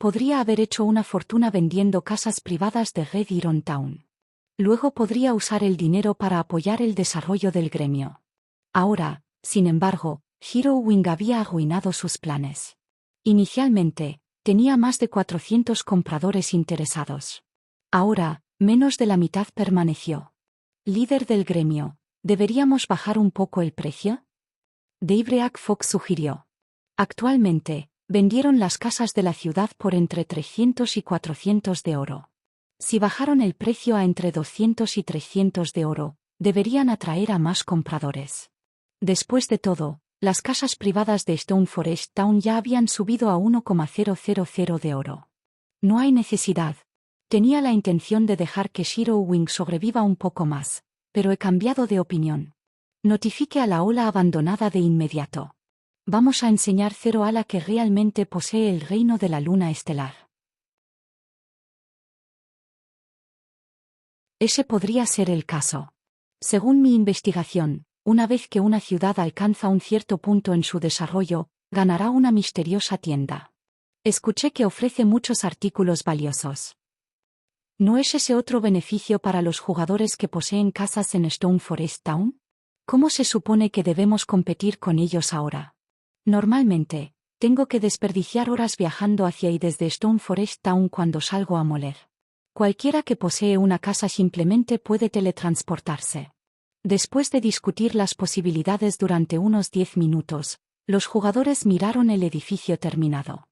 podría haber hecho una fortuna vendiendo casas privadas de Red Iron Town. Luego podría usar el dinero para apoyar el desarrollo del gremio. Ahora, sin embargo, Hero Wing había arruinado sus planes. Inicialmente, tenía más de 400 compradores interesados. Ahora, menos de la mitad permaneció. Líder del gremio, ¿deberíamos bajar un poco el precio? Dave Fox sugirió. Actualmente, vendieron las casas de la ciudad por entre 300 y 400 de oro. Si bajaron el precio a entre 200 y 300 de oro, deberían atraer a más compradores. Después de todo, las casas privadas de Stone Forest Town ya habían subido a 1,000 de oro. No hay necesidad. Tenía la intención de dejar que Hero Wing sobreviva un poco más, pero he cambiado de opinión. Notifique a la ola abandonada de inmediato. Vamos a enseñar Zero Ala que realmente posee el reino de la luna estelar. Ese podría ser el caso. Según mi investigación, una vez que una ciudad alcanza un cierto punto en su desarrollo, ganará una misteriosa tienda. Escuché que ofrece muchos artículos valiosos. ¿No es ese otro beneficio para los jugadores que poseen casas en Stone Forest Town? ¿Cómo se supone que debemos competir con ellos ahora? Normalmente, tengo que desperdiciar horas viajando hacia y desde Stone Forest Town cuando salgo a moler. Cualquiera que posee una casa simplemente puede teletransportarse. Después de discutir las posibilidades durante unos 10 minutos, los jugadores miraron el edificio terminado.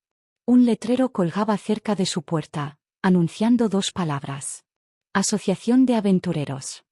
Un letrero colgaba cerca de su puerta, anunciando 2 palabras. Asociación de Aventureros.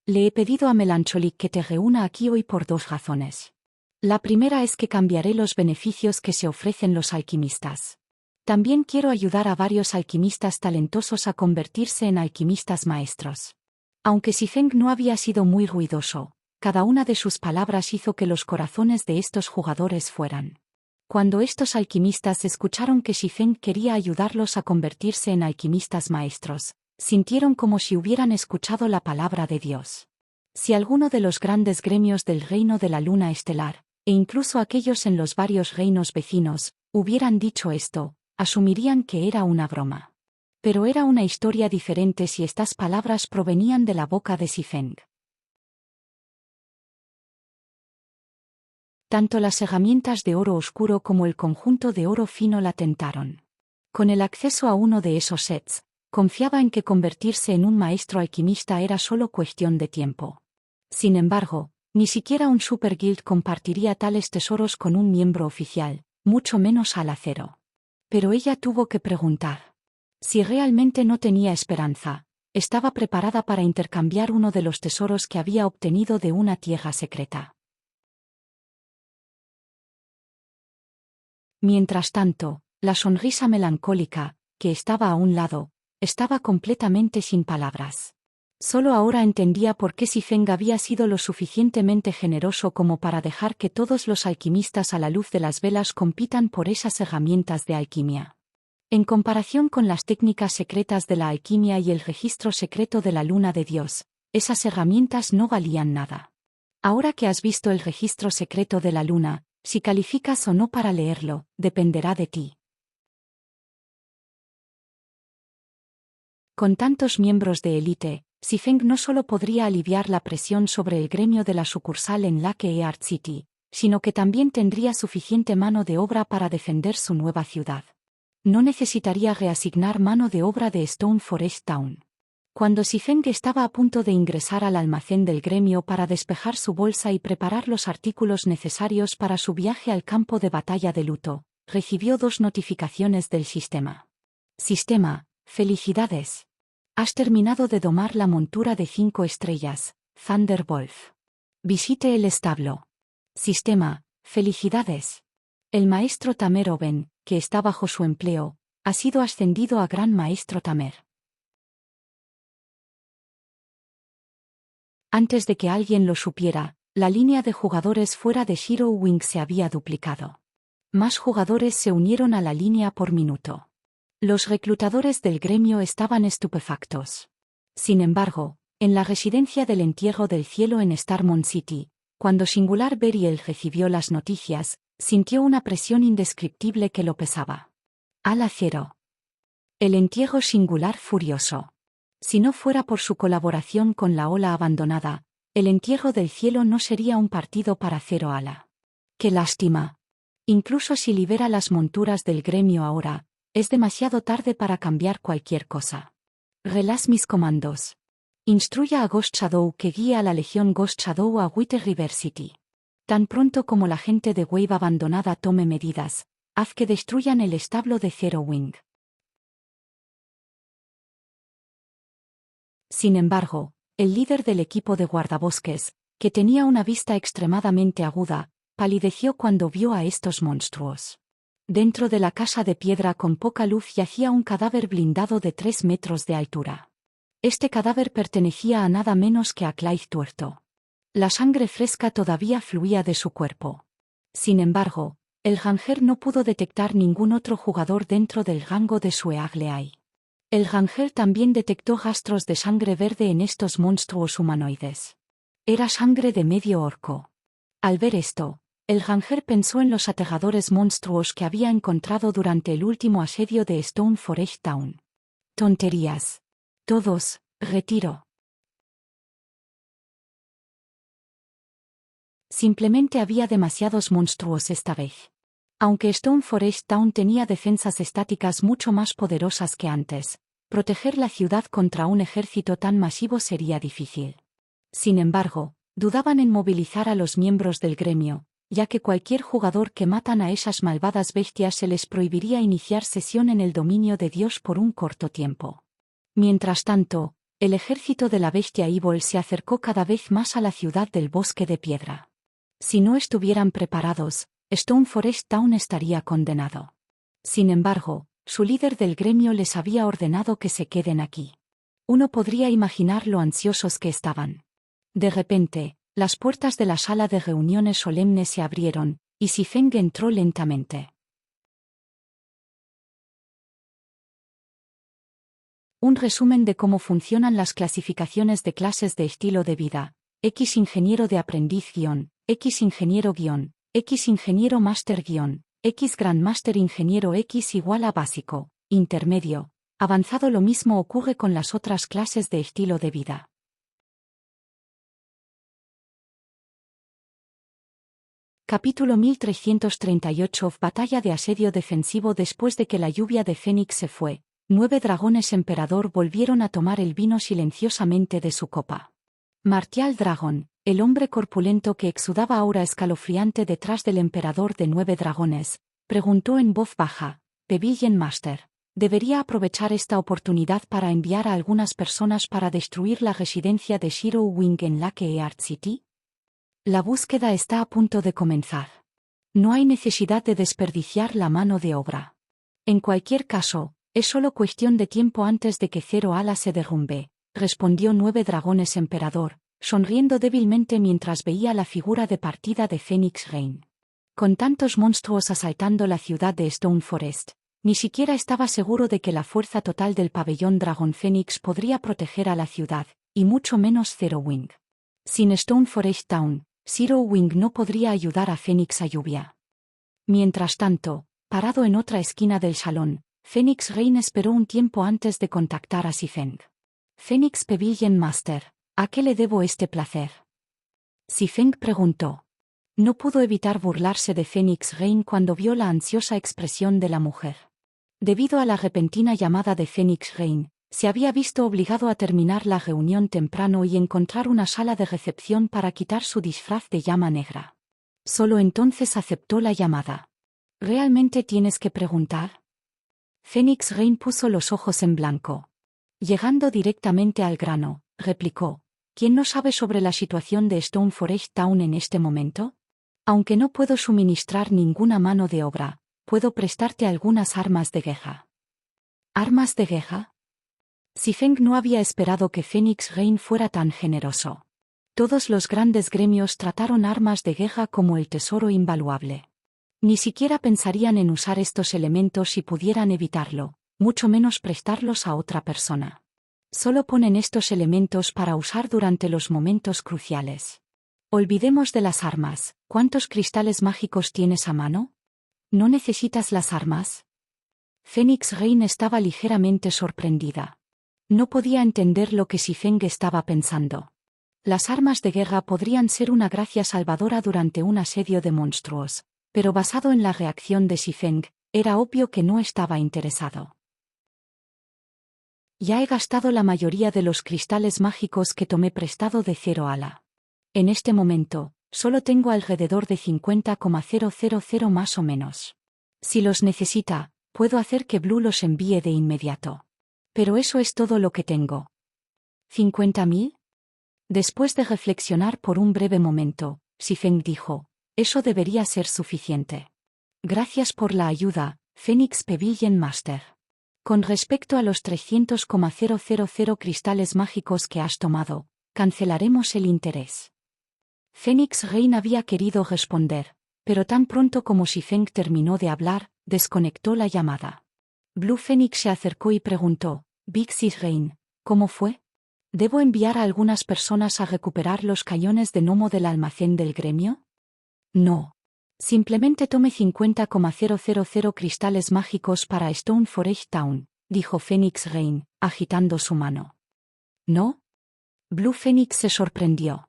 Le he pedido a Melancholic que te reúna aquí hoy por 2 razones. La primera es que cambiaré los beneficios que se ofrecen los alquimistas. También quiero ayudar a varios alquimistas talentosos a convertirse en alquimistas maestros. Aunque Xifeng no había sido muy ruidoso, cada una de sus palabras hizo que los corazones de estos jugadores fueran. Cuando estos alquimistas escucharon que Xifeng quería ayudarlos a convertirse en alquimistas maestros, sintieron como si hubieran escuchado la palabra de Dios. Si alguno de los grandes gremios del reino de la luna estelar, e incluso aquellos en los varios reinos vecinos, hubieran dicho esto, asumirían que era una broma. Pero era una historia diferente si estas palabras provenían de la boca de Xifeng. Tanto las herramientas de oro oscuro como el conjunto de oro fino la tentaron. Con el acceso a uno de esos sets, confiaba en que convertirse en un maestro alquimista era solo cuestión de tiempo. Sin embargo, ni siquiera un Super Guild compartiría tales tesoros con un miembro oficial, mucho menos al acero. Pero ella tuvo que preguntar. Si realmente no tenía esperanza, estaba preparada para intercambiar uno de los tesoros que había obtenido de una tierra secreta. Mientras tanto, la sonrisa melancólica, que estaba a un lado, estaba completamente sin palabras. Solo ahora entendía por qué Xifeng había sido lo suficientemente generoso como para dejar que todos los alquimistas a la luz de las velas compitan por esas herramientas de alquimia. En comparación con las técnicas secretas de la alquimia y el registro secreto de la luna de Dios, esas herramientas no valían nada. Ahora que has visto el registro secreto de la luna, si calificas o no para leerlo, dependerá de ti. Con tantos miembros de élite, Xifeng no solo podría aliviar la presión sobre el gremio de la sucursal en Lake Earth City, sino que también tendría suficiente mano de obra para defender su nueva ciudad. No necesitaría reasignar mano de obra de Stone Forest Town. Cuando Xifeng estaba a punto de ingresar al almacén del gremio para despejar su bolsa y preparar los artículos necesarios para su viaje al campo de batalla de luto, recibió 2 notificaciones del sistema. Sistema, felicidades. Has terminado de domar la montura de 5 estrellas, Thunderwolf. Visite el establo. Sistema, felicidades. El maestro Tamer Oben, que está bajo su empleo, ha sido ascendido a Gran Maestro Tamer. Antes de que alguien lo supiera, la línea de jugadores fuera de Hero Wing se había duplicado. Más jugadores se unieron a la línea por minuto. Los reclutadores del gremio estaban estupefactos. Sin embargo, en la residencia del entierro del cielo en Starmont City, cuando Singular Beriel recibió las noticias, Sintió una presión indescriptible que lo pesaba. Ala 0. El entierro singular furioso. Si no fuera por su colaboración con la ola abandonada, el entierro del cielo no sería un partido para 0 ala. ¡Qué lástima! Incluso si libera las monturas del gremio ahora, es demasiado tarde para cambiar cualquier cosa. Relás mis comandos. Instruya a Ghost Shadow que guíe a la Legión Ghost Shadow a White River City. Tan pronto como la gente de Wave abandonada tome medidas, haz que destruyan el establo de Zero Wing. Sin embargo, el líder del equipo de guardabosques, que tenía una vista extremadamente aguda, palideció cuando vio a estos monstruos. Dentro de la casa de piedra con poca luz yacía un cadáver blindado de 3 metros de altura. Este cadáver pertenecía a nada menos que a Clive Tuerto. La sangre fresca todavía fluía de su cuerpo. Sin embargo, el Ranger no pudo detectar ningún otro jugador dentro del rango de su Eagle. El Ranger también detectó rastros de sangre verde en estos monstruos humanoides. Era sangre de medio orco. Al ver esto, el Ranger pensó en los aterradores monstruos que había encontrado durante el último asedio de Stone Forest Town. Tonterías. Todos, retiro. Simplemente había demasiados monstruos esta vez. Aunque Stone Forest Town tenía defensas estáticas mucho más poderosas que antes, proteger la ciudad contra un ejército tan masivo sería difícil. Sin embargo, dudaban en movilizar a los miembros del gremio, ya que cualquier jugador que matan a esas malvadas bestias se les prohibiría iniciar sesión en el dominio de Dios por un corto tiempo. Mientras tanto, el ejército de la bestia Evil se acercó cada vez más a la ciudad del bosque de piedra. Si no estuvieran preparados, Stone Forest Town estaría condenado. Sin embargo, su líder del gremio les había ordenado que se queden aquí. Uno podría imaginar lo ansiosos que estaban. De repente, las puertas de la sala de reuniones solemnes se abrieron, y Xifeng entró lentamente. Un resumen de cómo funcionan las clasificaciones de clases de estilo de vida. X ingeniero de aprendiz X ingeniero X ingeniero máster X grandmaster ingeniero X igual a básico, intermedio, avanzado. Lo mismo ocurre con las otras clases de estilo de vida. Capítulo 1338. Batalla de asedio defensivo. Después de que la lluvia de Fénix se fue, 9 dragones emperador volvieron a tomar el vino silenciosamente de su copa. Martial Dragon, el hombre corpulento que exudaba aura escalofriante detrás del emperador de 9 dragones, preguntó en voz baja: Pavilion Master, ¿debería aprovechar esta oportunidad para enviar a algunas personas para destruir la residencia de Zero Wing en Lake Earth City? La búsqueda está a punto de comenzar. No hay necesidad de desperdiciar la mano de obra. En cualquier caso, es solo cuestión de tiempo antes de que Zero Ala se derrumbe, respondió 9 dragones emperador, sonriendo débilmente mientras veía la figura de partida de Phoenix Rain. Con tantos monstruos asaltando la ciudad de Stone Forest, ni siquiera estaba seguro de que la fuerza total del pabellón Dragon Phoenix podría proteger a la ciudad, y mucho menos Zero Wing. Sin Stone Forest Town, Zero Wing no podría ayudar a Phoenix a lluvia. Mientras tanto, parado en otra esquina del salón, Phoenix Rain esperó un tiempo antes de contactar a Xifeng. Phoenix Pavilion Master, ¿a qué le debo este placer? Xifeng preguntó. No pudo evitar burlarse de Phoenix Rain cuando vio la ansiosa expresión de la mujer. Debido a la repentina llamada de Phoenix Rain, se había visto obligado a terminar la reunión temprano y encontrar una sala de recepción para quitar su disfraz de llama negra. Solo entonces aceptó la llamada. ¿Realmente tienes que preguntar? Phoenix Rain puso los ojos en blanco. Llegando directamente al grano, replicó: ¿Quién no sabe sobre la situación de Stone Forest Town en este momento? Aunque no puedo suministrar ninguna mano de obra, puedo prestarte algunas armas de guerra. ¿Armas de guerra? Xifeng no había esperado que Phoenix Rain fuera tan generoso. Todos los grandes gremios trataron armas de guerra como el tesoro invaluable. Ni siquiera pensarían en usar estos elementos si pudieran evitarlo, mucho menos prestarlos a otra persona. Solo ponen estos elementos para usar durante los momentos cruciales. Olvidemos de las armas, ¿Cuántos cristales mágicos tienes a mano? ¿No necesitas las armas? Phoenix Rain estaba ligeramente sorprendida. No podía entender lo que Xifeng estaba pensando. Las armas de guerra podrían ser una gracia salvadora durante un asedio de monstruos, pero basado en la reacción de Xifeng, era obvio que no estaba interesado. Ya he gastado la mayoría de los cristales mágicos que tomé prestado de Zero Ala. En este momento, solo tengo alrededor de 50,000 más o menos. Si los necesita, puedo hacer que Blue los envíe de inmediato. Pero eso es todo lo que tengo. ¿50.000? Después de reflexionar por un breve momento, Xifeng dijo, eso debería ser suficiente. Gracias por la ayuda, Phoenix Pavilion Master. Con respecto a los 300,000 cristales mágicos que has tomado, cancelaremos el interés. Phoenix Rain había querido responder, pero tan pronto como Xifeng terminó de hablar, desconectó la llamada. Blue Phoenix se acercó y preguntó, Big Sis Rain, ¿cómo fue? ¿Debo enviar a algunas personas a recuperar los cañones de gnomo del almacén del gremio? No. Simplemente tome 50,000 cristales mágicos para Stone Forest Town, dijo Phoenix Rain, agitando su mano. ¿No? Blue Phoenix se sorprendió.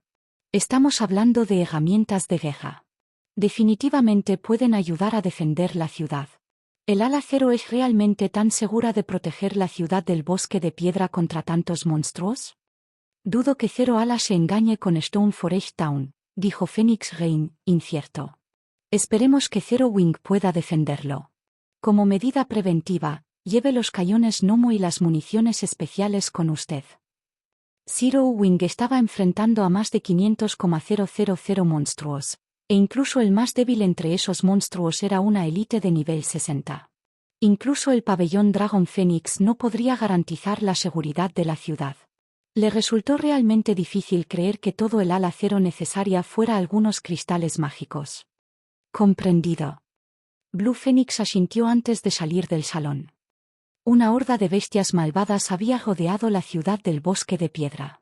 Estamos hablando de herramientas de guerra. Definitivamente pueden ayudar a defender la ciudad. ¿El ala cero es realmente tan segura de proteger la ciudad del bosque de piedra contra tantos monstruos? Dudo que Zero Ala se engañe con Stone Forest Town, dijo Phoenix Rain, incierto. Esperemos que Zero Wing pueda defenderlo. Como medida preventiva, lleve los cañones gnomo y las municiones especiales con usted. Zero Wing estaba enfrentando a más de 500,000 monstruos, e incluso el más débil entre esos monstruos era una élite de nivel 60. Incluso el pabellón Dragon Phoenix no podría garantizar la seguridad de la ciudad. Le resultó realmente difícil creer que todo el ala cero necesaria fuera algunos cristales mágicos. Comprendido. Blue Phoenix asintió antes de salir del salón. Una horda de bestias malvadas había rodeado la ciudad del bosque de piedra.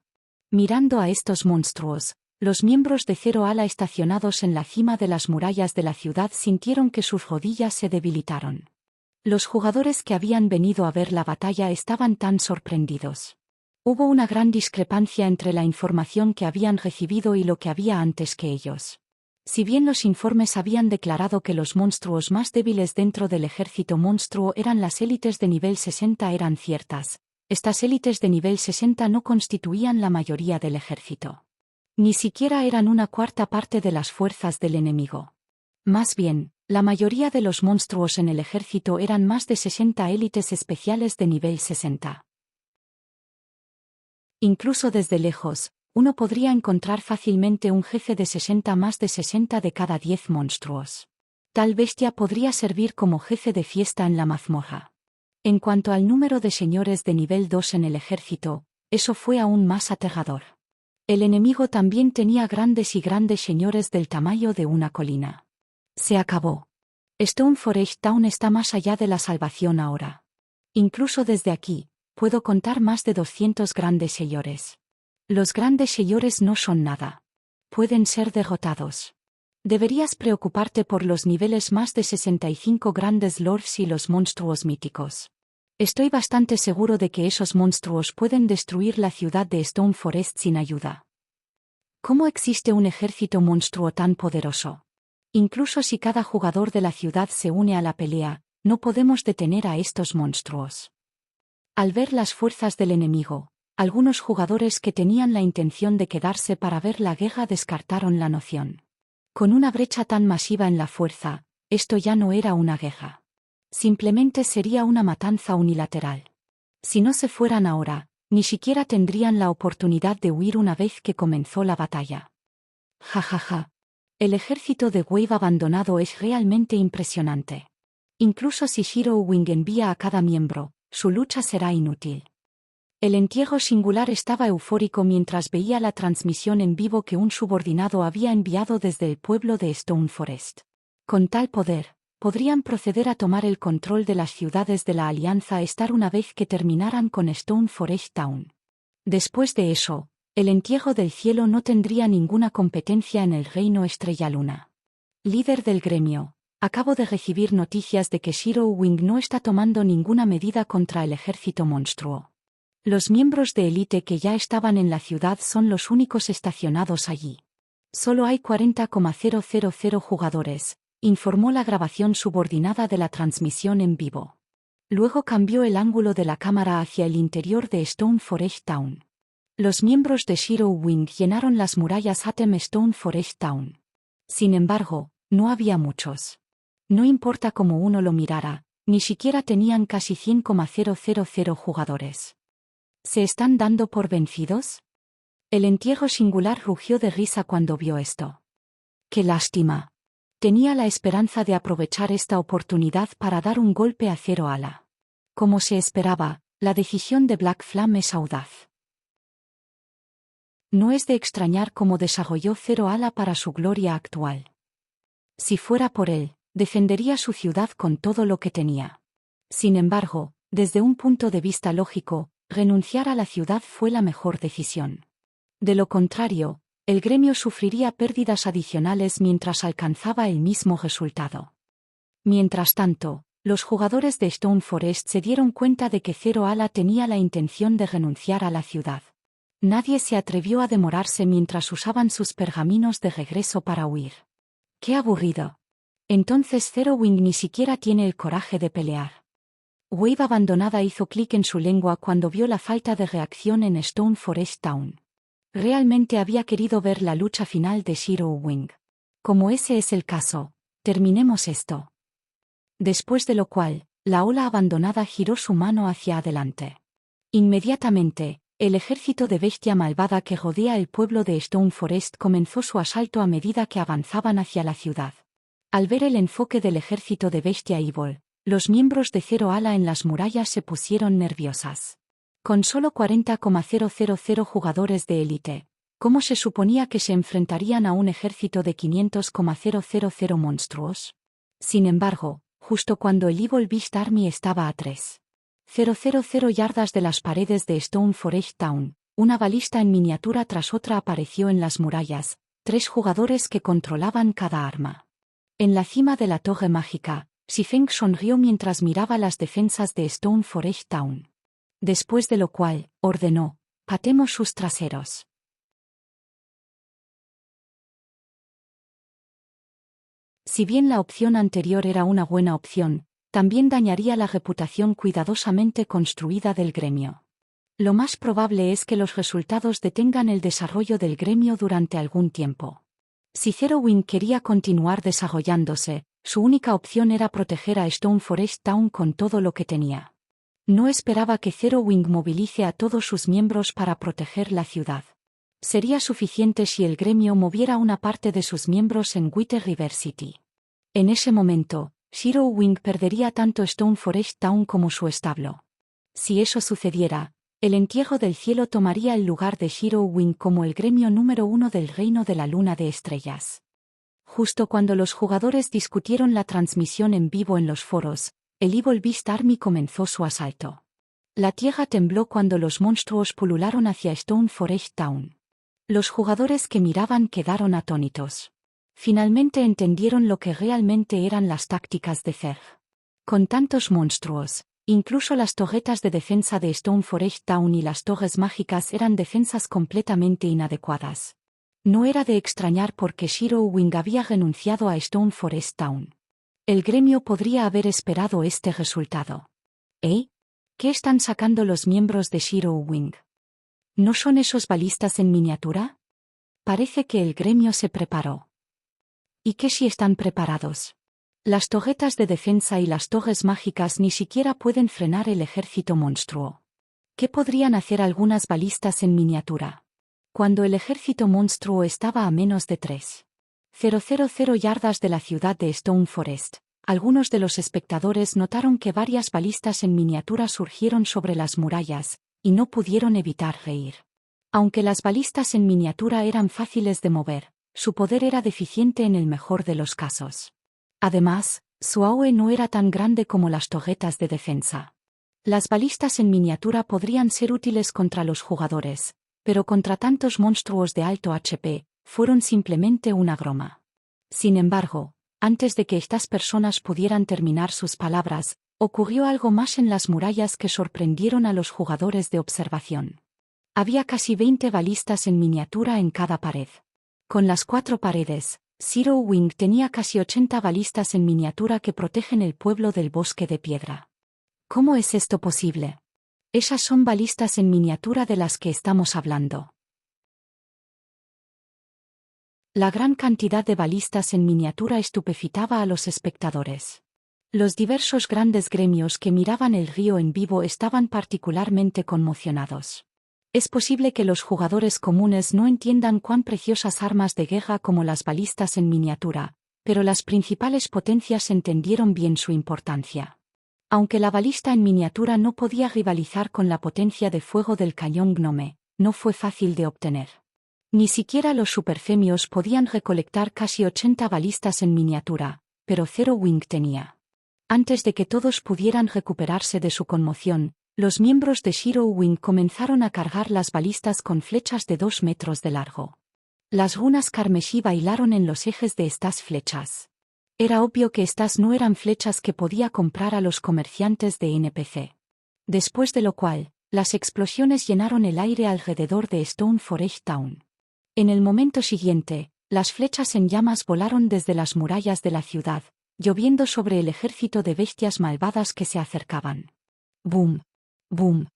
Mirando a estos monstruos, los miembros de Zero Ala estacionados en la cima de las murallas de la ciudad sintieron que sus rodillas se debilitaron. Los jugadores que habían venido a ver la batalla estaban tan sorprendidos. Hubo una gran discrepancia entre la información que habían recibido y lo que había antes que ellos. Si bien los informes habían declarado que los monstruos más débiles dentro del ejército monstruo eran las élites de nivel 60 eran ciertas, estas élites de nivel 60 no constituían la mayoría del ejército. Ni siquiera eran una cuarta parte de las fuerzas del enemigo. Más bien, la mayoría de los monstruos en el ejército eran más de 60 élites especiales de nivel 60. Incluso desde lejos, uno podría encontrar fácilmente un jefe de 60 más de 60 de cada 10 monstruos. Tal bestia podría servir como jefe de fiesta en la mazmorra. En cuanto al número de señores de nivel 2 en el ejército, eso fue aún más aterrador. El enemigo también tenía grandes señores del tamaño de una colina. Se acabó. Stone Forest Town está más allá de la salvación ahora. Incluso desde aquí, puedo contar más de 200 grandes señores. Los grandes señores no son nada. Pueden ser derrotados. Deberías preocuparte por los niveles más de 65 grandes lords y los monstruos míticos. Estoy bastante seguro de que esos monstruos pueden destruir la ciudad de Stone Forest sin ayuda. ¿Cómo existe un ejército monstruo tan poderoso? Incluso si cada jugador de la ciudad se une a la pelea, no podemos detener a estos monstruos. Al ver las fuerzas del enemigo, algunos jugadores que tenían la intención de quedarse para ver la guerra descartaron la noción. Con una brecha tan masiva en la fuerza, esto ya no era una guerra. Simplemente sería una matanza unilateral. Si no se fueran ahora, ni siquiera tendrían la oportunidad de huir una vez que comenzó la batalla. Ja. El ejército de Wave abandonado es realmente impresionante. Incluso si Shiro Wing envía a cada miembro, su lucha será inútil. El entierro singular estaba eufórico mientras veía la transmisión en vivo que un subordinado había enviado desde el pueblo de Stone Forest. Con tal poder, podrían proceder a tomar el control de las ciudades de la Alianza Star una vez que terminaran con Stone Forest Town. Después de eso, El entierro del cielo no tendría ninguna competencia en el reino Estrella Luna. Líder del gremio, acabo de recibir noticias de que Shiro Wing no está tomando ninguna medida contra el ejército monstruo. Los miembros de élite que ya estaban en la ciudad son los únicos estacionados allí. Solo hay 40,000 jugadores, informó la grabación subordinada de la transmisión en vivo. Luego cambió el ángulo de la cámara hacia el interior de Stone Forest Town. Los miembros de Shiro Wing llenaron las murallas Atem Stone Forest Town. Sin embargo, no había muchos. No importa cómo uno lo mirara, ni siquiera tenían casi 100,000 jugadores. ¿Se están dando por vencidos? El entierro singular rugió de risa cuando vio esto. ¡Qué lástima! Tenía la esperanza de aprovechar esta oportunidad para dar un golpe a Zero Ala. Como se esperaba, la decisión de Black Flame es audaz. No es de extrañar cómo desarrolló Zero Ala para su gloria actual. Si fuera por él, defendería su ciudad con todo lo que tenía. Sin embargo, desde un punto de vista lógico, renunciar a la ciudad fue la mejor decisión. De lo contrario, el gremio sufriría pérdidas adicionales mientras alcanzaba el mismo resultado. Mientras tanto, los jugadores de Stone Forest se dieron cuenta de que Zero Ala tenía la intención de renunciar a la ciudad. Nadie se atrevió a demorarse mientras usaban sus pergaminos de regreso para huir. ¡Qué aburrido! Entonces Zero Wing ni siquiera tiene el coraje de pelear. Wave abandonada hizo clic en su lengua cuando vio la falta de reacción en Stone Forest Town. Realmente había querido ver la lucha final de Shiro Wing. Como ese es el caso, terminemos esto. Después de lo cual, la ola abandonada giró su mano hacia adelante. Inmediatamente, el ejército de bestia malvada que rodea el pueblo de Stone Forest comenzó su asalto a medida que avanzaban hacia la ciudad. Al ver el enfoque del ejército de bestia Evil, los miembros de Zero Ala en las murallas se pusieron nerviosas. Con solo 40,000 jugadores de élite, ¿cómo se suponía que se enfrentarían a un ejército de 500,000 monstruos? Sin embargo, justo cuando el Evil Beast Army estaba a 3,000 yardas de las paredes de Stone Forest Town, una balista en miniatura tras otra apareció en las murallas, 3 jugadores que controlaban cada arma. En la cima de la torre mágica, Xifeng sonrió mientras miraba las defensas de Stone Forest Town. Después de lo cual, ordenó, patemos sus traseros. Si bien la opción anterior era una buena opción, también dañaría la reputación cuidadosamente construida del gremio. Lo más probable es que los resultados detengan el desarrollo del gremio durante algún tiempo. Si Zero Wing quería continuar desarrollándose, su única opción era proteger a Stone Forest Town con todo lo que tenía. No esperaba que Zero Wing movilice a todos sus miembros para proteger la ciudad. Sería suficiente si el gremio moviera una parte de sus miembros en White River City. En ese momento, Shiro Wing perdería tanto Stone Forest Town como su establo. Si eso sucediera, el entierro del cielo tomaría el lugar de Shiro Wing como el gremio número 1 del reino de la luna de estrellas. Justo cuando los jugadores discutieron la transmisión en vivo en los foros, el Evil Beast Army comenzó su asalto. La tierra tembló cuando los monstruos pulularon hacia Stone Forest Town. Los jugadores que miraban quedaron atónitos. Finalmente entendieron lo que realmente eran las tácticas de Zerg. Con tantos monstruos, incluso las torretas de defensa de Stone Forest Town y las torres mágicas eran defensas completamente inadecuadas. No era de extrañar porque Shiro Wing había renunciado a Stone Forest Town. El gremio podría haber esperado este resultado. ¿Eh? ¿Qué están sacando los miembros de Shiro Wing? ¿No son esos balistas en miniatura? Parece que el gremio se preparó. ¿Y qué si están preparados? Las torretas de defensa y las torres mágicas ni siquiera pueden frenar el ejército monstruo. ¿Qué podrían hacer algunas balistas en miniatura? Cuando el ejército monstruo estaba a menos de 3,000 yardas de la ciudad de Stone Forest, algunos de los espectadores notaron que varias balistas en miniatura surgieron sobre las murallas, y no pudieron evitar reír. Aunque las balistas en miniatura eran fáciles de mover, su poder era deficiente en el mejor de los casos. Además, su AOE no era tan grande como las torretas de defensa. Las balistas en miniatura podrían ser útiles contra los jugadores, pero contra tantos monstruos de alto HP, fueron simplemente una broma. Sin embargo, antes de que estas personas pudieran terminar sus palabras, ocurrió algo más en las murallas que sorprendieron a los jugadores de observación. Había casi 20 balistas en miniatura en cada pared. Con las 4 paredes, Zero Wing tenía casi 80 balistas en miniatura que protegen el pueblo del bosque de piedra. ¿Cómo es esto posible? Esas son balistas en miniatura de las que estamos hablando. La gran cantidad de balistas en miniatura estupefitaba a los espectadores. Los diversos grandes gremios que miraban el río en vivo estaban particularmente conmocionados. Es posible que los jugadores comunes no entiendan cuán preciosas armas de guerra como las balistas en miniatura, pero las principales potencias entendieron bien su importancia. Aunque la balista en miniatura no podía rivalizar con la potencia de fuego del cañón Gnome, no fue fácil de obtener. Ni siquiera los superfemios podían recolectar casi 80 balistas en miniatura, pero Zero Wing tenía. Antes de que todos pudieran recuperarse de su conmoción, los miembros de Zero Wing comenzaron a cargar las balistas con flechas de 2 metros de largo. Las runas carmesí bailaron en los ejes de estas flechas. Era obvio que estas no eran flechas que podía comprar a los comerciantes de NPC. Después de lo cual, las explosiones llenaron el aire alrededor de Stone Forest Town. En el momento siguiente, las flechas en llamas volaron desde las murallas de la ciudad, lloviendo sobre el ejército de bestias malvadas que se acercaban. ¡Boom! ¡Boom!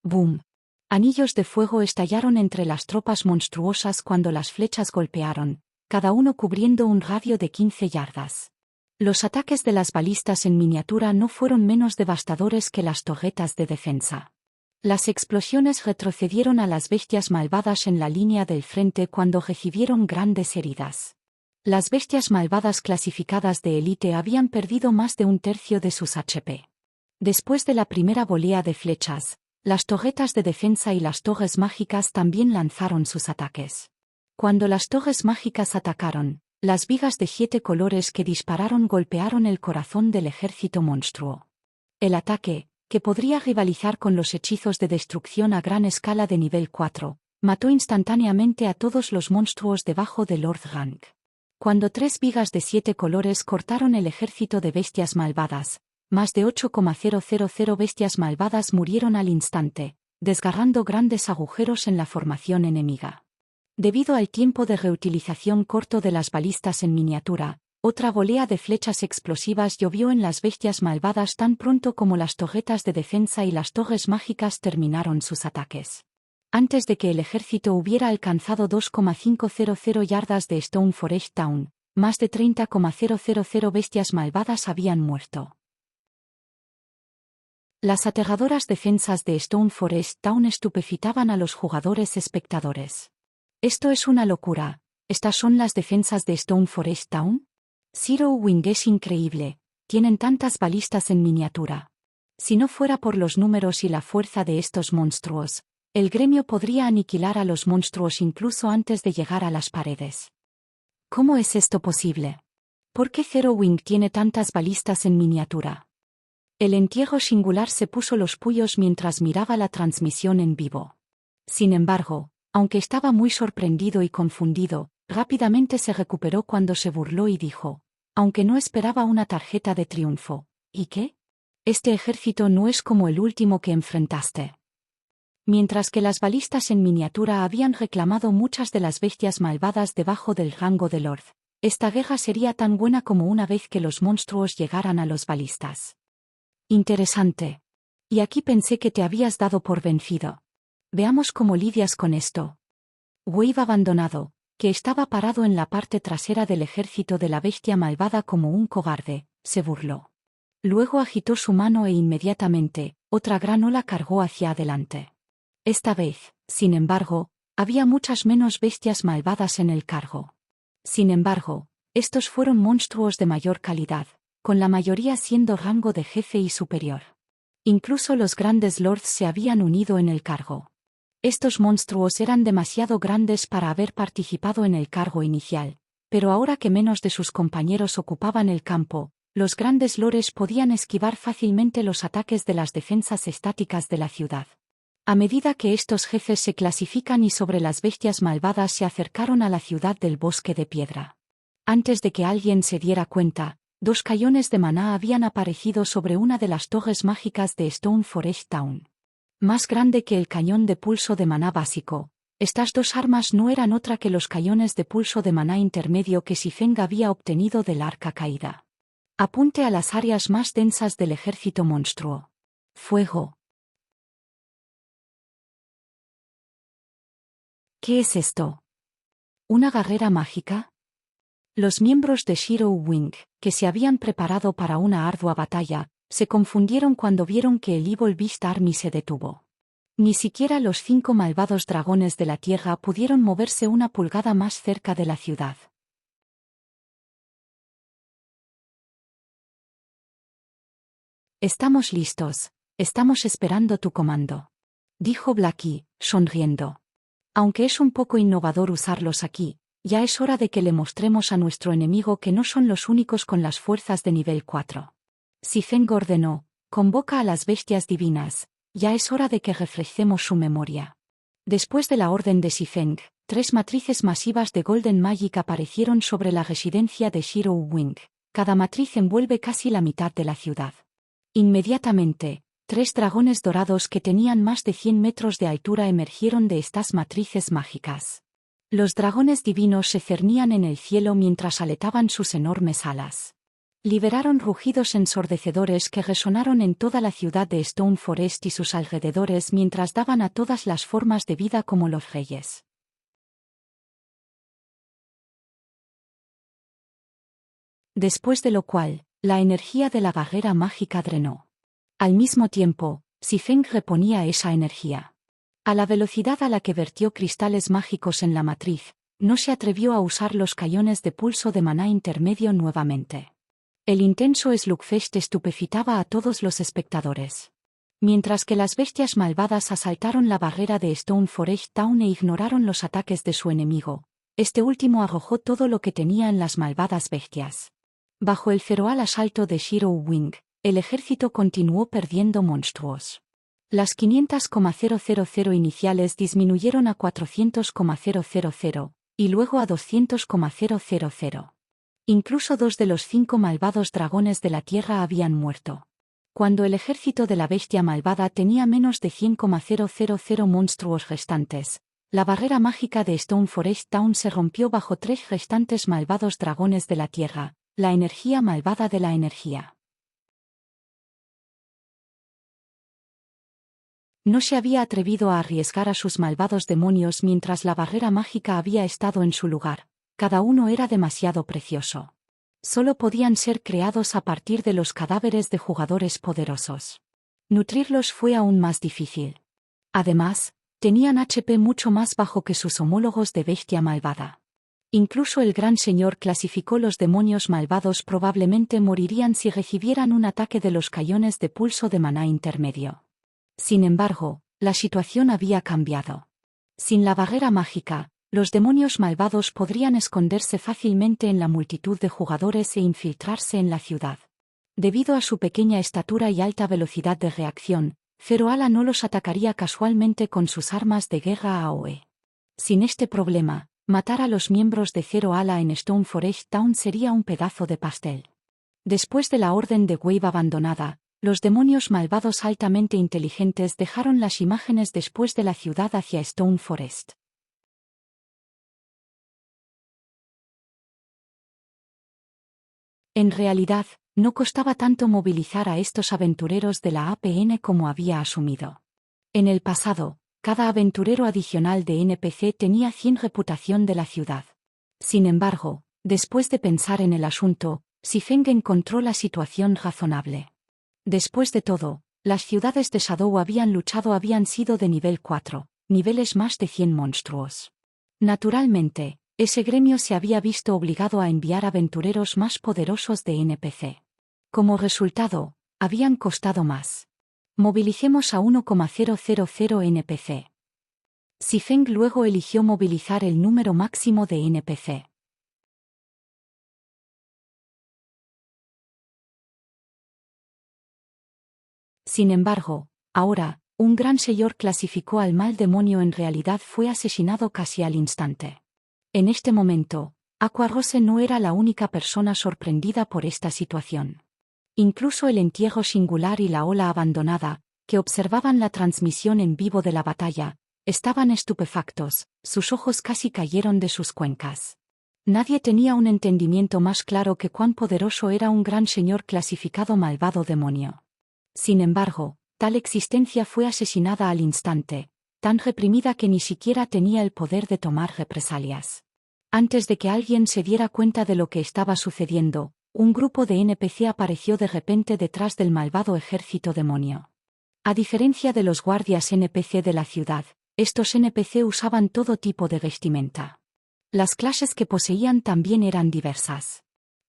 ¡Boom! Anillos de fuego estallaron entre las tropas monstruosas cuando las flechas golpearon, cada uno cubriendo un radio de 15 yardas. Los ataques de las balistas en miniatura no fueron menos devastadores que las torretas de defensa. Las explosiones retrocedieron a las bestias malvadas en la línea del frente cuando recibieron grandes heridas. Las bestias malvadas clasificadas de élite habían perdido más de un tercio de sus HP. Después de la primera volea de flechas, las torretas de defensa y las torres mágicas también lanzaron sus ataques. Cuando las torres mágicas atacaron, las vigas de 7 colores que dispararon golpearon el corazón del ejército monstruo. El ataque, que podría rivalizar con los hechizos de destrucción a gran escala de nivel 4, mató instantáneamente a todos los monstruos debajo de Lord Rank. Cuando 3 vigas de 7 colores cortaron el ejército de bestias malvadas, más de 8,000 bestias malvadas murieron al instante, desgarrando grandes agujeros en la formación enemiga. Debido al tiempo de reutilización corto de las balistas en miniatura, otra volea de flechas explosivas llovió en las bestias malvadas tan pronto como las torretas de defensa y las torres mágicas terminaron sus ataques. Antes de que el ejército hubiera alcanzado 2,500 yardas de Stone Forest Town, más de 30,000 bestias malvadas habían muerto. Las aterradoras defensas de Stone Forest Town estupefitaban a los jugadores espectadores. Esto es una locura. ¿Estas son las defensas de Stone Forest Town? Zero Wing es increíble, tienen tantas balistas en miniatura. Si no fuera por los números y la fuerza de estos monstruos, el gremio podría aniquilar a los monstruos incluso antes de llegar a las paredes. ¿Cómo es esto posible? ¿Por qué Zero Wing tiene tantas balistas en miniatura? El entierro singular se puso los puños mientras miraba la transmisión en vivo. Sin embargo, aunque estaba muy sorprendido y confundido, rápidamente se recuperó cuando se burló y dijo, aunque no esperaba una tarjeta de triunfo, ¿y qué? Este ejército no es como el último que enfrentaste. Mientras que las balistas en miniatura habían reclamado muchas de las bestias malvadas debajo del rango de Lord, esta guerra sería tan buena como una vez que los monstruos llegaran a los balistas. Interesante. Y aquí pensé que te habías dado por vencido. Veamos cómo lidias con esto. Wave abandonado, que estaba parado en la parte trasera del ejército de la bestia malvada como un cobarde, se burló. Luego agitó su mano e inmediatamente, otra gran ola cargó hacia adelante. Esta vez, sin embargo, había muchas menos bestias malvadas en el cargo. Sin embargo, estos fueron monstruos de mayor calidad, con la mayoría siendo rango de jefe y superior. Incluso los grandes lords se habían unido en el cargo. Estos monstruos eran demasiado grandes para haber participado en el cargo inicial, pero ahora que menos de sus compañeros ocupaban el campo, los grandes lores podían esquivar fácilmente los ataques de las defensas estáticas de la ciudad. A medida que estos jefes se clasifican y sobre las bestias malvadas se acercaron a la ciudad del bosque de piedra. Antes de que alguien se diera cuenta, 2 cañones de maná habían aparecido sobre una de las torres mágicas de Stone Forest Town. Más grande que el cañón de pulso de maná básico, estas 2 armas no eran otra que los cañones de pulso de maná intermedio que Xifeng había obtenido del Arca Caída. Apunte a las áreas más densas del ejército monstruo. Fuego. ¿Qué es esto? ¿Una guerrera mágica? Los miembros de Shiro Wing, que se habían preparado para una ardua batalla, se confundieron cuando vieron que el Evil Beast Army se detuvo. Ni siquiera los 5 malvados dragones de la tierra pudieron moverse una pulgada más cerca de la ciudad. Estamos listos, estamos esperando tu comando, dijo Blackie, sonriendo. Aunque es un poco innovador usarlos aquí, ya es hora de que le mostremos a nuestro enemigo que no son los únicos con las fuerzas de nivel 4. Xifeng ordenó, convoca a las bestias divinas, ya es hora de que refresquemos su memoria. Después de la orden de Xifeng, 3 matrices masivas de Golden Magic aparecieron sobre la residencia de Shiro Wing. Cada matriz envuelve casi la mitad de la ciudad. Inmediatamente, 3 dragones dorados que tenían más de 100 metros de altura emergieron de estas matrices mágicas. Los dragones divinos se cernían en el cielo mientras aletaban sus enormes alas. Liberaron rugidos ensordecedores que resonaron en toda la ciudad de Stone Forest y sus alrededores mientras daban a todas las formas de vida como los reyes. Después de lo cual, la energía de la guerrera mágica drenó. Al mismo tiempo, Xifeng reponía esa energía. A la velocidad a la que vertió cristales mágicos en la matriz, no se atrevió a usar los cañones de pulso de maná intermedio nuevamente. El intenso slugfest estupefitaba a todos los espectadores. Mientras que las bestias malvadas asaltaron la barrera de Stone Forest Town e ignoraron los ataques de su enemigo, este último arrojó todo lo que tenía en las malvadas bestias. Bajo el feroz asalto de Shiro Wing, el ejército continuó perdiendo monstruos. Las 500,000 iniciales disminuyeron a 400,000, y luego a 200,000. Incluso 2 de los 5 malvados dragones de la tierra habían muerto. Cuando el ejército de la bestia malvada tenía menos de 100,000 monstruos restantes, la barrera mágica de Stone Forest Town se rompió bajo 3 restantes malvados dragones de la tierra, la energía malvada de la energía. No se había atrevido a arriesgar a sus malvados demonios mientras la barrera mágica había estado en su lugar. Cada uno era demasiado precioso. Solo podían ser creados a partir de los cadáveres de jugadores poderosos. Nutrirlos fue aún más difícil. Además, tenían HP mucho más bajo que sus homólogos de bestia malvada. Incluso el Gran Señor clasificó los demonios malvados probablemente morirían si recibieran un ataque de los cañones de pulso de maná intermedio. Sin embargo, la situación había cambiado. Sin la barrera mágica, los demonios malvados podrían esconderse fácilmente en la multitud de jugadores e infiltrarse en la ciudad. Debido a su pequeña estatura y alta velocidad de reacción, Zero Ala no los atacaría casualmente con sus armas de guerra AOE. Sin este problema, matar a los miembros de Zero Ala en Stone Forest Town sería un pedazo de pastel. Después de la orden de Wave abandonada, los demonios malvados altamente inteligentes dejaron las imágenes después de la ciudad hacia Stone Forest. En realidad, no costaba tanto movilizar a estos aventureros de la APN como había asumido. En el pasado, cada aventurero adicional de NPC tenía 100 reputación de la ciudad. Sin embargo, después de pensar en el asunto, Xifeng encontró la situación razonable. Después de todo, las ciudades de Shadow habían sido de nivel 4, niveles más de 100 monstruos. Naturalmente, ese gremio se había visto obligado a enviar aventureros más poderosos de NPC. Como resultado, habían costado más. Movilicemos a 1,000 NPC. Xifeng luego eligió movilizar el número máximo de NPC. Sin embargo, ahora, Un gran señor clasificó al mal demonio en realidad fue asesinado casi al instante. En este momento, Aqua Rose no era la única persona sorprendida por esta situación. Incluso el entierro singular y la ola abandonada, que observaban la transmisión en vivo de la batalla, estaban estupefactos, sus ojos casi cayeron de sus cuencas. Nadie tenía un entendimiento más claro que cuán poderoso era un gran señor clasificado malvado demonio. Sin embargo, tal existencia fue asesinada al instante, tan reprimida que ni siquiera tenía el poder de tomar represalias. Antes de que alguien se diera cuenta de lo que estaba sucediendo, un grupo de NPC apareció de repente detrás del malvado ejército demonio. A diferencia de los guardias NPC de la ciudad, estos NPC usaban todo tipo de vestimenta. Las clases que poseían también eran diversas.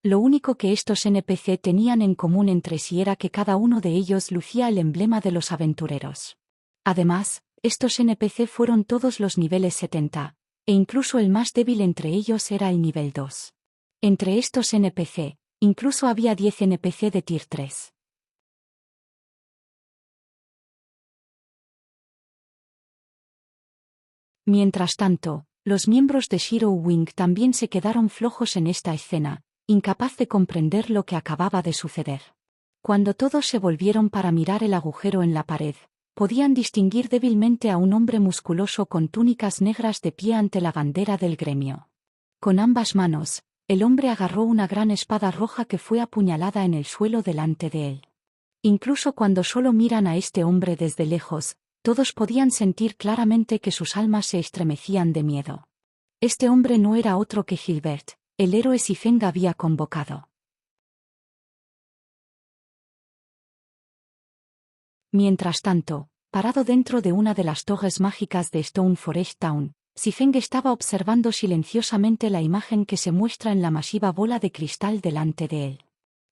Lo único que estos NPC tenían en común entre sí era que cada uno de ellos lucía el emblema de los aventureros. Además, estos NPC fueron todos los niveles 70, e incluso el más débil entre ellos era el nivel 2. Entre estos NPC, incluso había 10 NPC de Tier 3. Mientras tanto, los miembros de Shiro Wing también se quedaron flojos en esta escena, incapaz de comprender lo que acababa de suceder. Cuando todos se volvieron para mirar el agujero en la pared, podían distinguir débilmente a un hombre musculoso con túnicas negras de pie ante la bandera del gremio. Con ambas manos, el hombre agarró una gran espada roja que fue apuñalada en el suelo delante de él. Incluso cuando solo miran a este hombre desde lejos, todos podían sentir claramente que sus almas se estremecían de miedo. Este hombre no era otro que Gilbert, el héroe Xifeng había convocado. Mientras tanto, parado dentro de una de las torres mágicas de Stone Forest Town, Xifeng estaba observando silenciosamente la imagen que se muestra en la masiva bola de cristal delante de él.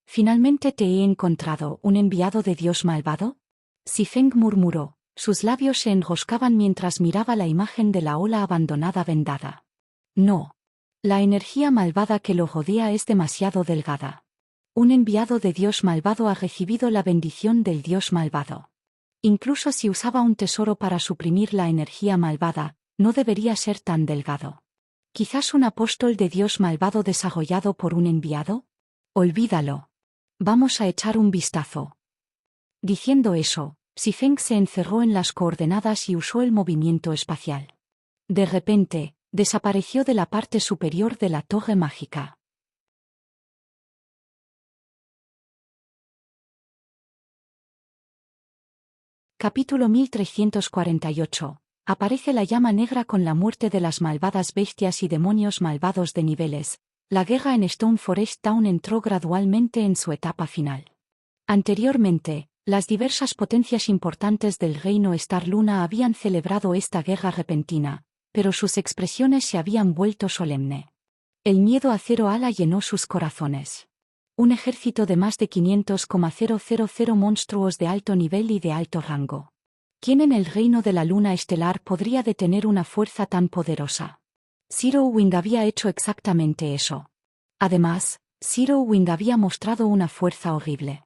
¿Finalmente te he encontrado, un enviado de Dios malvado? Xifeng murmuró. Sus labios se enroscaban mientras miraba la imagen de la ola abandonada vendada. No. La energía malvada que lo rodea es demasiado delgada. Un enviado de Dios malvado ha recibido la bendición del Dios malvado. Incluso si usaba un tesoro para suprimir la energía malvada, no debería ser tan delgado. ¿Quizás un apóstol de Dios malvado desarrollado por un enviado? Olvídalo. Vamos a echar un vistazo. Diciendo eso, Xifeng se encerró en las coordenadas y usó el movimiento espacial. De repente, desapareció de la parte superior de la torre mágica. Capítulo 1348. Aparece la llama negra con la muerte de las malvadas bestias y demonios malvados de niveles. La guerra en Stone Forest Town entró gradualmente en su etapa final. Anteriormente, las diversas potencias importantes del reino Star Luna habían celebrado esta guerra repentina, pero sus expresiones se habían vuelto solemne. El miedo a Zero Ala llenó sus corazones. Un ejército de más de 500,000 monstruos de alto nivel y de alto rango. ¿Quién en el reino de la luna estelar podría detener una fuerza tan poderosa? Zero Wing había hecho exactamente eso. Además, Zero Wing había mostrado una fuerza horrible.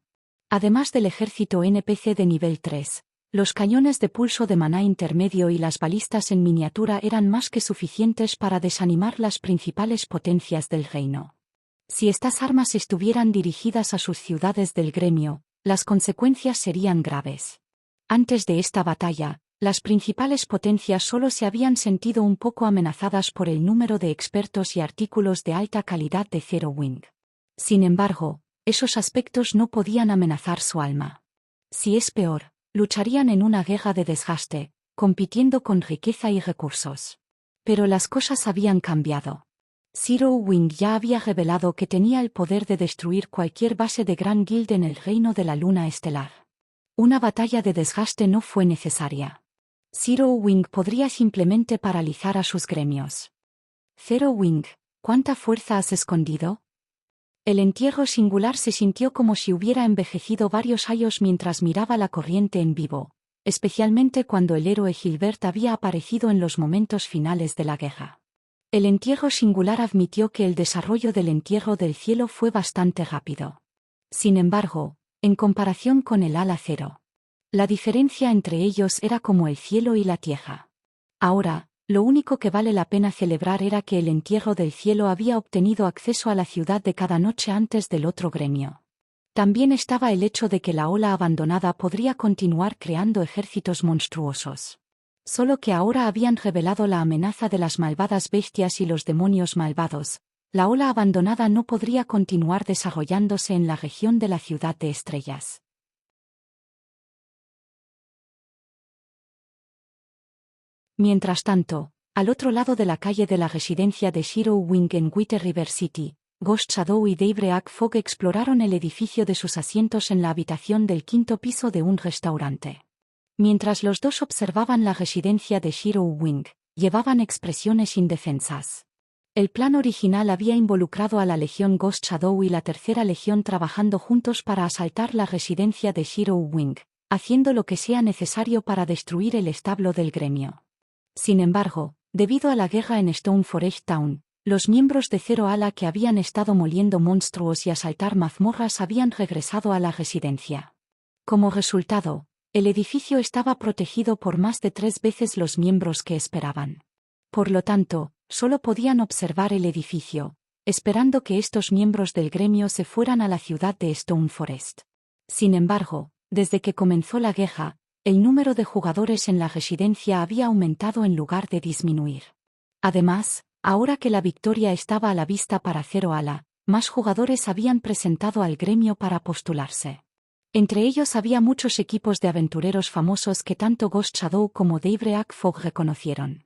Además del ejército NPC de nivel 3, los cañones de pulso de maná intermedio y las balistas en miniatura eran más que suficientes para desanimar las principales potencias del reino. Si estas armas estuvieran dirigidas a sus ciudades del gremio, las consecuencias serían graves. Antes de esta batalla, las principales potencias solo se habían sentido un poco amenazadas por el número de expertos y artículos de alta calidad de Zero Wing. Sin embargo, esos aspectos no podían amenazar su alma. Si es peor, lucharían en una guerra de desgaste, compitiendo con riqueza y recursos. Pero las cosas habían cambiado. Zero Wing ya había revelado que tenía el poder de destruir cualquier base de Gran Guild en el reino de la luna estelar. Una batalla de desgaste no fue necesaria. Zero Wing podría simplemente paralizar a sus gremios. Zero Wing, ¿cuánta fuerza has escondido? El entierro singular se sintió como si hubiera envejecido varios años mientras miraba la corriente en vivo, especialmente cuando el héroe Gilbert había aparecido en los momentos finales de la guerra. El entierro singular admitió que el desarrollo del entierro del cielo fue bastante rápido. Sin embargo, en comparación con el ala cero, La diferencia entre ellos era como el cielo y la tierra. Ahora, lo único que vale la pena celebrar era que el entierro del cielo había obtenido acceso a la ciudad de cada noche antes del otro gremio. También estaba el hecho de que la ola abandonada podría continuar creando ejércitos monstruosos. Solo que ahora habían revelado la amenaza de las malvadas bestias y los demonios malvados. La ola abandonada no podría continuar desarrollándose en la región de la ciudad de estrellas. Mientras tanto, al otro lado de la calle de la residencia de Shiro Wing en White River City, Ghost Shadow y Daybreak Fog exploraron el edificio de sus asientos en la habitación del quinto piso de un restaurante. Mientras los dos observaban la residencia de Shiro Wing, llevaban expresiones indefensas. El plan original había involucrado a la Legión Ghost Shadow y la Tercera Legión trabajando juntos para asaltar la residencia de Shiro Wing, haciendo lo que sea necesario para destruir el establo del gremio. Sin embargo, debido a la guerra en Stone Forest Town, los miembros de Zero Ala que habían estado moliendo monstruos y asaltar mazmorras habían regresado a la residencia. Como resultado, el edificio estaba protegido por más de 3 veces los miembros que esperaban. Por lo tanto, solo podían observar el edificio, esperando que estos miembros del gremio se fueran a la ciudad de Stone Forest. Sin embargo, desde que comenzó la guerra, el número de jugadores en la residencia había aumentado en lugar de disminuir. Además, ahora que la victoria estaba a la vista para Zero Ala, más jugadores habían presentado al gremio para postularse. Entre ellos había muchos equipos de aventureros famosos que tanto Ghost Shadow como Daybreak Fog reconocieron.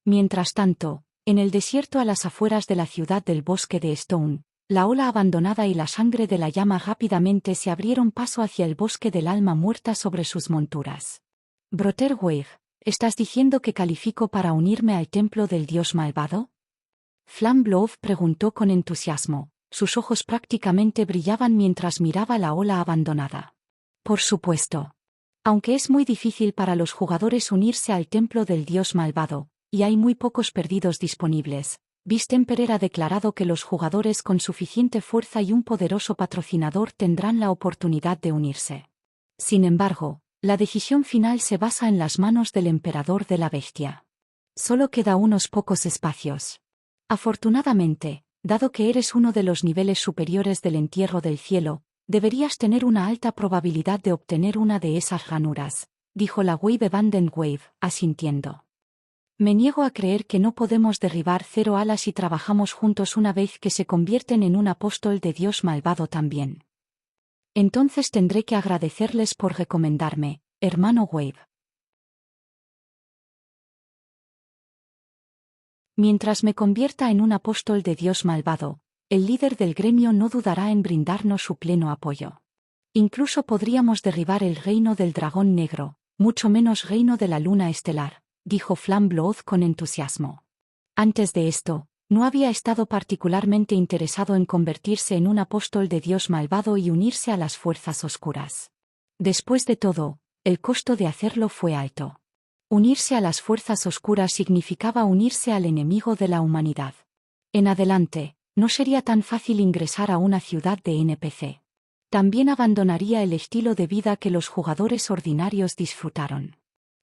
Mientras tanto, en el desierto a las afueras de la ciudad del bosque de Stone, la ola abandonada y la sangre de la llama rápidamente se abrieron paso hacia el bosque del alma muerta sobre sus monturas. Brother Wave, ¿estás diciendo que califico para unirme al templo del dios malvado? Flamblove preguntó con entusiasmo, sus ojos prácticamente brillaban mientras miraba la ola abandonada. Por supuesto. Aunque es muy difícil para los jugadores unirse al templo del dios malvado, y hay muy pocos perdidos disponibles, Beast Emperor ha declarado que los jugadores con suficiente fuerza y un poderoso patrocinador tendrán la oportunidad de unirse. Sin embargo, la decisión final se basa en las manos del emperador de la bestia. Solo queda unos pocos espacios. Afortunadamente, dado que eres uno de los niveles superiores del entierro del cielo, deberías tener una alta probabilidad de obtener una de esas ranuras, dijo la Wave Abandoned Wave, asintiendo. Me niego a creer que no podemos derribar Zero Ala si trabajamos juntos una vez que se convierten en un apóstol de Dios malvado también. Entonces tendré que agradecerles por recomendarme, hermano Wave. Mientras me convierta en un apóstol de Dios malvado, el líder del gremio no dudará en brindarnos su pleno apoyo. Incluso podríamos derribar el reino del dragón negro, mucho menos reino de la luna estelar, dijo Flamblove con entusiasmo. Antes de esto, no había estado particularmente interesado en convertirse en un apóstol de Dios malvado y unirse a las fuerzas oscuras. Después de todo, el costo de hacerlo fue alto. Unirse a las fuerzas oscuras significaba unirse al enemigo de la humanidad. En adelante, no sería tan fácil ingresar a una ciudad de NPC. También abandonaría el estilo de vida que los jugadores ordinarios disfrutaron.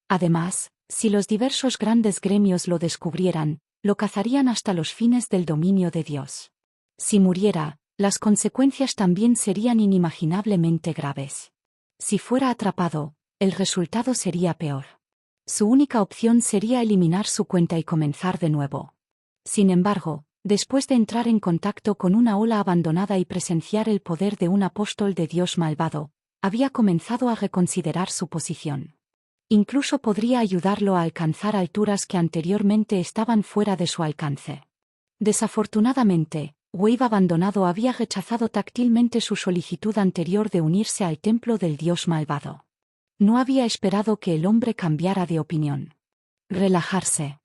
Además, si los diversos grandes gremios lo descubrieran, lo cazarían hasta los fines del dominio de Dios. Si muriera, las consecuencias también serían inimaginablemente graves. Si fuera atrapado, el resultado sería peor. Su única opción sería eliminar su cuenta y comenzar de nuevo. Sin embargo, después de entrar en contacto con una ola abandonada y presenciar el poder de un apóstol de Dios malvado, había comenzado a reconsiderar su posición. Incluso podría ayudarlo a alcanzar alturas que anteriormente estaban fuera de su alcance. Desafortunadamente, Wave abandonado había rechazado táctilmente su solicitud anterior de unirse al templo del dios malvado. No había esperado que el hombre cambiara de opinión. Relajarse.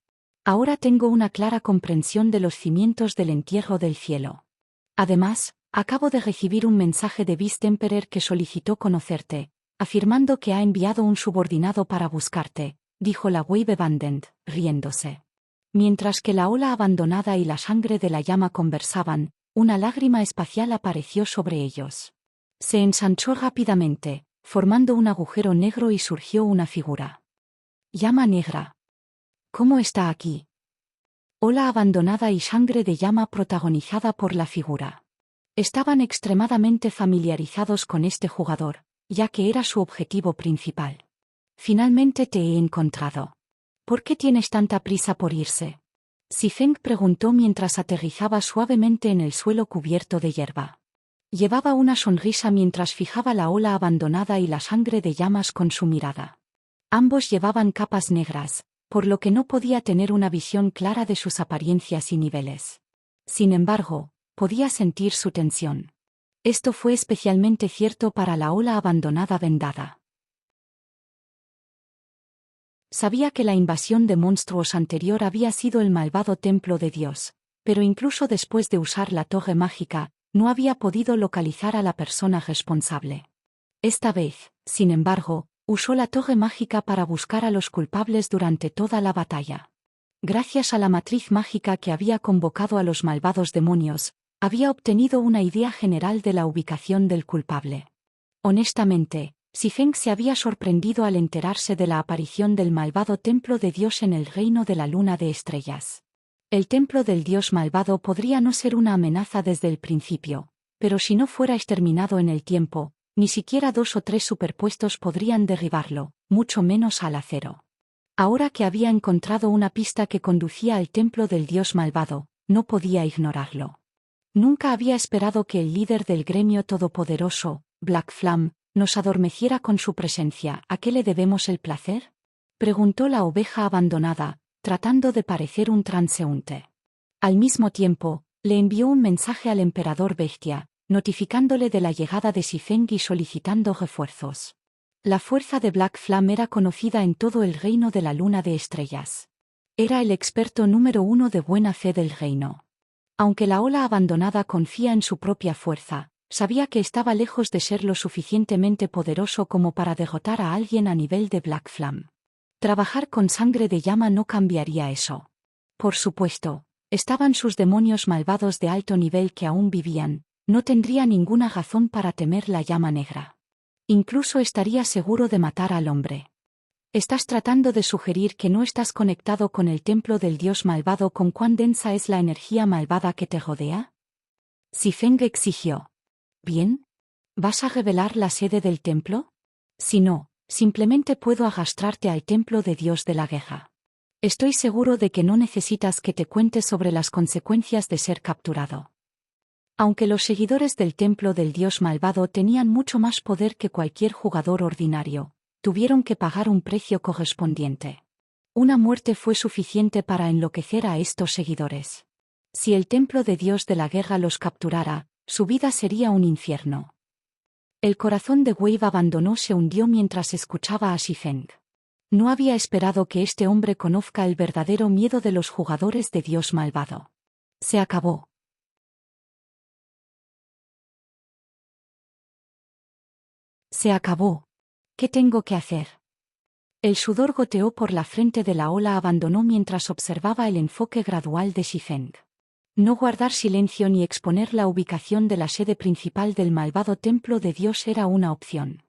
Ahora tengo una clara comprensión de los cimientos del entierro del cielo. Además, acabo de recibir un mensaje de Beast Emperor que solicitó conocerte, afirmando que ha enviado un subordinado para buscarte, dijo la Wave Abandoned, riéndose. Mientras que la ola abandonada y la sangre de la llama conversaban, una lágrima espacial apareció sobre ellos. Se ensanchó rápidamente, formando un agujero negro y surgió una figura. Llama negra. ¿Cómo está aquí? Ola abandonada y sangre de llama protagonizada por la figura. Estaban extremadamente familiarizados con este jugador, ya que era su objetivo principal. Finalmente te he encontrado. ¿Por qué tienes tanta prisa por irse? Xifeng preguntó mientras aterrizaba suavemente en el suelo cubierto de hierba. Llevaba una sonrisa mientras fijaba la ola abandonada y la sangre de llamas con su mirada. Ambos llevaban capas negras, por lo que no podía tener una visión clara de sus apariencias y niveles. Sin embargo, podía sentir su tensión. Esto fue especialmente cierto para la ola abandonada vendada. Sabía que la invasión de monstruos anterior había sido el malvado templo de Dios, pero incluso después de usar la torre mágica, no había podido localizar a la persona responsable. Esta vez, sin embargo, usó la torre mágica para buscar a los culpables durante toda la batalla. Gracias a la matriz mágica que había convocado a los malvados demonios, había obtenido una idea general de la ubicación del culpable. Honestamente, Xifeng se había sorprendido al enterarse de la aparición del malvado templo de Dios en el reino de la luna de estrellas. El templo del dios malvado podría no ser una amenaza desde el principio, pero si no fuera exterminado en el tiempo, ni siquiera 2 o 3 superpuestos podrían derribarlo, mucho menos al acero. Ahora que había encontrado una pista que conducía al templo del dios malvado, no podía ignorarlo. Nunca había esperado que el líder del gremio todopoderoso, Black Flam, nos adormeciera con su presencia. ¿A qué le debemos el placer? Preguntó la oveja abandonada, tratando de parecer un transeúnte. Al mismo tiempo, le envió un mensaje al emperador Bestia, notificándole de la llegada de Xifeng y solicitando refuerzos. La fuerza de Black Flam era conocida en todo el reino de la luna de estrellas. Era el experto número 1 de buena fe del reino. Aunque la ola abandonada confía en su propia fuerza, sabía que estaba lejos de ser lo suficientemente poderoso como para derrotar a alguien a nivel de Black Flam. Trabajar con sangre de llama no cambiaría eso. Por supuesto, estaban sus demonios malvados de alto nivel que aún vivían, no tendría ninguna razón para temer la llama negra. Incluso estaría seguro de matar al hombre. ¿Estás tratando de sugerir que no estás conectado con el templo del dios malvado? ¿Con cuán densa es la energía malvada que te rodea? Xifeng exigió. Bien. ¿Vas a revelar la sede del templo? Si no, simplemente puedo arrastrarte al templo de Dios de la guerra. Estoy seguro de que no necesitas que te cuente sobre las consecuencias de ser capturado. Aunque los seguidores del templo del dios malvado tenían mucho más poder que cualquier jugador ordinario, tuvieron que pagar un precio correspondiente. Una muerte fue suficiente para enloquecer a estos seguidores. Si el templo de Dios de la guerra los capturara, su vida sería un infierno. El corazón de Wave abandonó se hundió mientras escuchaba a Xifeng. No había esperado que este hombre conozca el verdadero miedo de los jugadores de Dios malvado. Se acabó. Se acabó. ¿Qué tengo que hacer? El sudor goteó por la frente de la ola abandonó mientras observaba el enfoque gradual de Xifeng. No guardar silencio ni exponer la ubicación de la sede principal del malvado templo de Dios era una opción.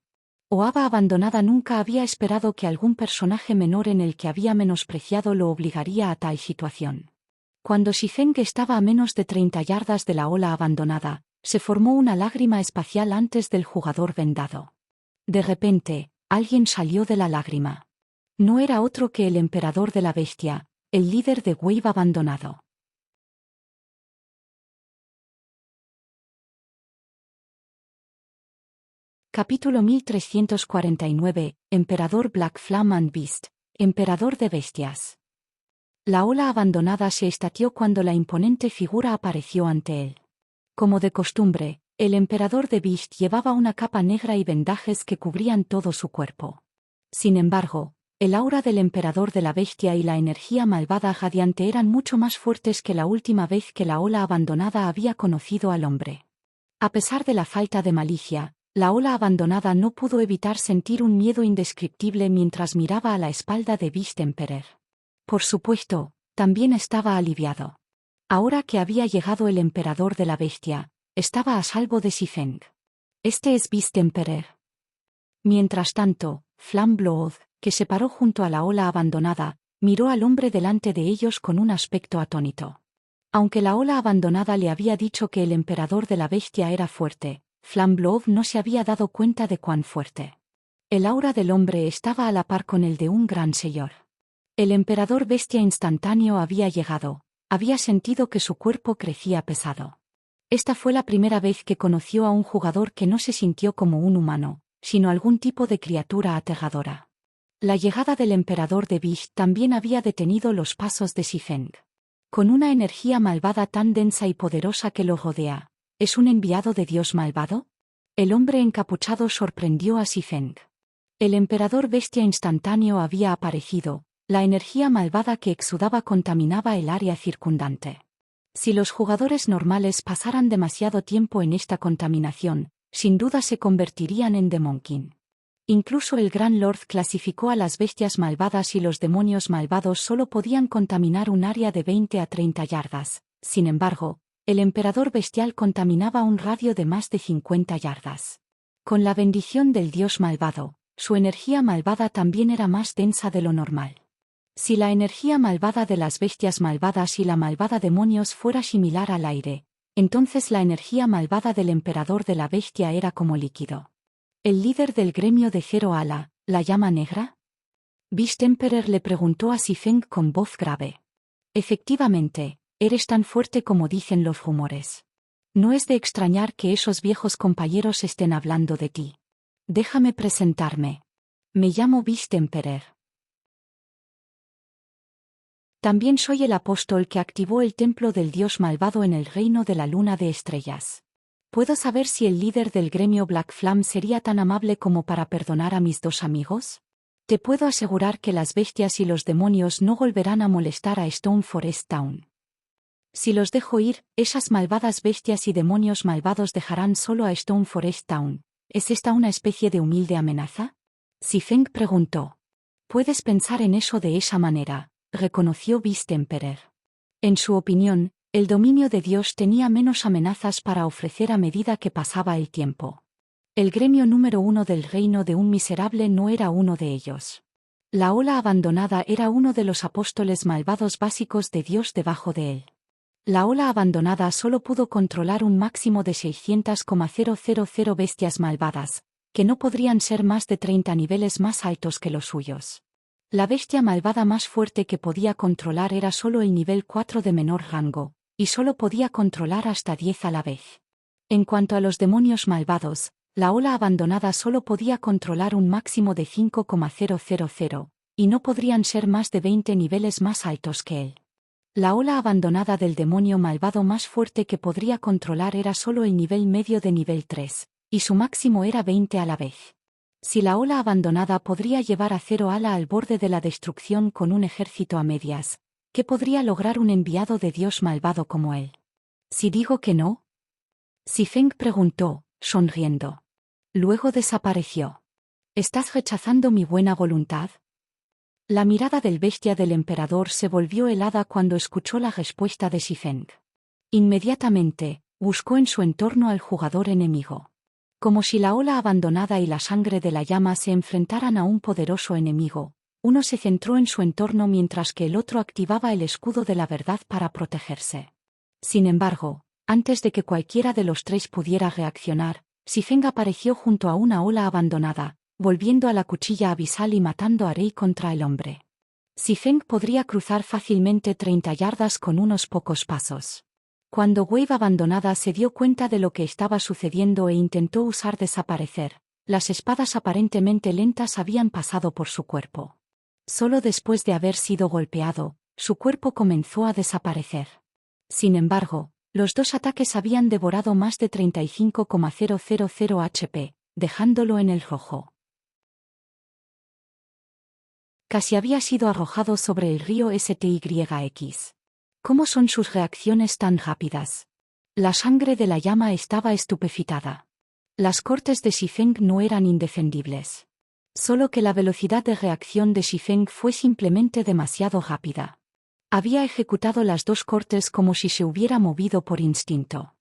Oaba abandonada nunca había esperado que algún personaje menor en el que había menospreciado lo obligaría a tal situación. Cuando Xifeng estaba a menos de 30 yardas de la ola abandonada, se formó una lágrima espacial antes del jugador vendado. De repente, alguien salió de la lágrima. No era otro que el emperador de la bestia, el líder de Wave abandonado. Capítulo 1349, Emperador Black Flam and Beast, Emperador de Bestias. La ola abandonada se estátió cuando la imponente figura apareció ante él. Como de costumbre, el emperador de Beast llevaba una capa negra y vendajes que cubrían todo su cuerpo. Sin embargo, el aura del emperador de la bestia y la energía malvada radiante eran mucho más fuertes que la última vez que la ola abandonada había conocido al hombre. A pesar de la falta de malicia, la ola abandonada no pudo evitar sentir un miedo indescriptible mientras miraba a la espalda de Beast Emperor. Por supuesto, también estaba aliviado. Ahora que había llegado el emperador de la bestia, estaba a salvo de Xifeng. Este es Beast Emperor. Mientras tanto, Flamblooth, que se paró junto a la ola abandonada, miró al hombre delante de ellos con un aspecto atónito. Aunque la ola abandonada le había dicho que el emperador de la bestia era fuerte, Flamblooth no se había dado cuenta de cuán fuerte. El aura del hombre estaba a la par con el de un gran señor. El emperador bestia instantáneo había llegado, había sentido que su cuerpo crecía pesado. Esta fue la primera vez que conoció a un jugador que no se sintió como un humano, sino algún tipo de criatura aterradora. La llegada del emperador de Bish también había detenido los pasos de Xifeng. Con una energía malvada tan densa y poderosa que lo rodea, ¿es un enviado de Dios malvado? El hombre encapuchado sorprendió a Xifeng. El emperador bestia instantáneo había aparecido, la energía malvada que exudaba contaminaba el área circundante. Si los jugadores normales pasaran demasiado tiempo en esta contaminación, sin duda se convertirían en Demonkin. Incluso el Gran Lord clasificó a las bestias malvadas y los demonios malvados solo podían contaminar un área de 20 a 30 yardas. Sin embargo, el emperador bestial contaminaba un radio de más de 50 yardas. Con la bendición del dios malvado, su energía malvada también era más densa de lo normal. Si la energía malvada de las bestias malvadas y la malvada demonios fuera similar al aire, entonces la energía malvada del emperador de la bestia era como líquido. ¿El líder del gremio de Zero Ala, la llama negra? Beast Emperor le preguntó a Xifeng con voz grave. Efectivamente, eres tan fuerte como dicen los rumores. No es de extrañar que esos viejos compañeros estén hablando de ti. Déjame presentarme. Me llamo Beast Emperor. También soy el apóstol que activó el templo del dios malvado en el reino de la luna de estrellas. ¿Puedo saber si el líder del gremio Black Flame sería tan amable como para perdonar a mis dos amigos? Te puedo asegurar que las bestias y los demonios no volverán a molestar a Stone Forest Town. Si los dejo ir, esas malvadas bestias y demonios malvados dejarán solo a Stone Forest Town. ¿Es esta una especie de humilde amenaza? Xifeng preguntó. Puedes pensar en eso de esa manera, reconoció Beast Emperor. En su opinión, el dominio de Dios tenía menos amenazas para ofrecer a medida que pasaba el tiempo. El gremio número 1 del reino de un miserable no era uno de ellos. La ola abandonada era uno de los apóstoles malvados básicos de Dios debajo de él. La ola abandonada solo pudo controlar un máximo de 600,000 bestias malvadas, que no podrían ser más de 30 niveles más altos que los suyos. La bestia malvada más fuerte que podía controlar era solo el nivel 4 de menor rango, y solo podía controlar hasta 10 a la vez. En cuanto a los demonios malvados, la ola abandonada solo podía controlar un máximo de 5,000, y no podrían ser más de 20 niveles más altos que él. La ola abandonada del demonio malvado más fuerte que podría controlar era solo el nivel medio de nivel 3, y su máximo era 20 a la vez. Si la ola abandonada podría llevar a Zero Ala al borde de la destrucción con un ejército a medias, ¿qué podría lograr un enviado de Dios malvado como él? ¿Si digo que no? Xifeng preguntó, sonriendo. Luego desapareció. ¿Estás rechazando mi buena voluntad? La mirada del bestia del emperador se volvió helada cuando escuchó la respuesta de Xifeng. Inmediatamente, buscó en su entorno al jugador enemigo. Como si la ola abandonada y la sangre de la llama se enfrentaran a un poderoso enemigo, uno se centró en su entorno mientras que el otro activaba el escudo de la verdad para protegerse. Sin embargo, antes de que cualquiera de los tres pudiera reaccionar, Xifeng apareció junto a una ola abandonada, volviendo a la cuchilla abisal y matando a Rei contra el hombre. Xifeng podría cruzar fácilmente 30 yardas con unos pocos pasos. Cuando Wave abandonada se dio cuenta de lo que estaba sucediendo e intentó usar desaparecer, las espadas aparentemente lentas habían pasado por su cuerpo. Solo después de haber sido golpeado, su cuerpo comenzó a desaparecer. Sin embargo, los dos ataques habían devorado más de 35,000 HP, dejándolo en el rojo. Casi había sido arrojado sobre el río Styx. ¿Cómo son sus reacciones tan rápidas? La sangre de la llama estaba estupefitada. Las cortes de Xifeng no eran indefendibles. Solo que la velocidad de reacción de Xifeng fue simplemente demasiado rápida. Había ejecutado las dos cortes como si se hubiera movido por instinto.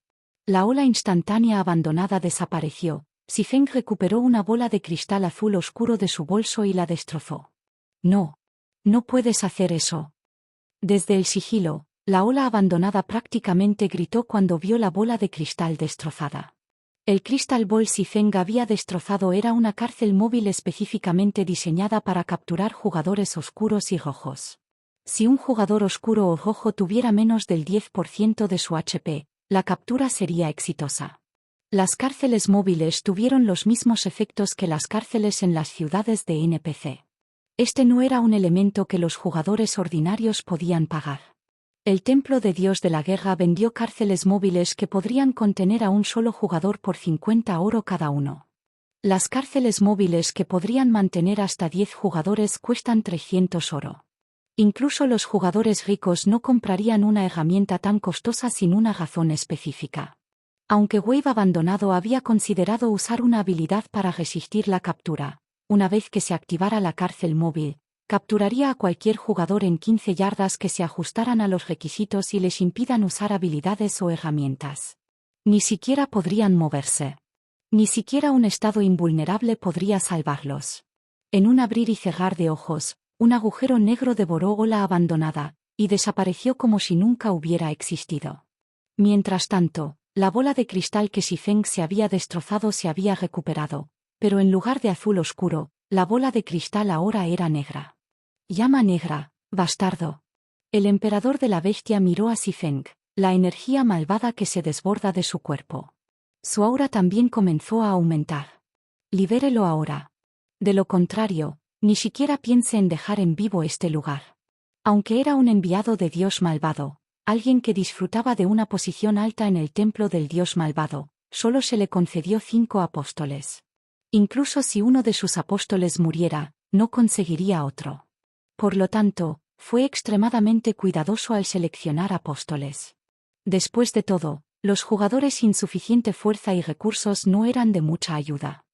La ola instantánea abandonada desapareció, Xifeng recuperó una bola de cristal azul oscuro de su bolso y la destrozó. No. No puedes hacer eso. Desde el sigilo, la ola abandonada prácticamente gritó cuando vio la bola de cristal destrozada. El Crystal Ball Xifeng había destrozado era una cárcel móvil específicamente diseñada para capturar jugadores oscuros y rojos. Si un jugador oscuro o rojo tuviera menos del 10% de su HP, la captura sería exitosa. Las cárceles móviles tuvieron los mismos efectos que las cárceles en las ciudades de NPC. Este no era un elemento que los jugadores ordinarios podían pagar. El Templo de Dios de la Guerra vendió cárceles móviles que podrían contener a un solo jugador por 50 oro cada uno. Las cárceles móviles que podrían mantener hasta 10 jugadores cuestan 300 oro. Incluso los jugadores ricos no comprarían una herramienta tan costosa sin una razón específica. Aunque Wave Abandonado había considerado usar una habilidad para resistir la captura, una vez que se activara la cárcel móvil, capturaría a cualquier jugador en 15 yardas que se ajustaran a los requisitos y les impidan usar habilidades o herramientas. Ni siquiera podrían moverse. Ni siquiera un estado invulnerable podría salvarlos. En un abrir y cerrar de ojos, un agujero negro devoró Ola Abandonada, y desapareció como si nunca hubiera existido. Mientras tanto, la bola de cristal que Xifeng se había destrozado se había recuperado, pero en lugar de azul oscuro, la bola de cristal ahora era negra. Llama negra, bastardo. El emperador de la bestia miró a Xifeng, la energía malvada que se desborda de su cuerpo. Su aura también comenzó a aumentar. Libérelo ahora. De lo contrario, ni siquiera piense en dejar en vivo este lugar. Aunque era un enviado de Dios malvado, alguien que disfrutaba de una posición alta en el templo del Dios malvado, solo se le concedió 5 apóstoles. Incluso si uno de sus apóstoles muriera, no conseguiría otro. Por lo tanto, fue extremadamente cuidadoso al seleccionar apóstoles. Después de todo, los jugadores sin suficiente fuerza y recursos no eran de mucha ayuda.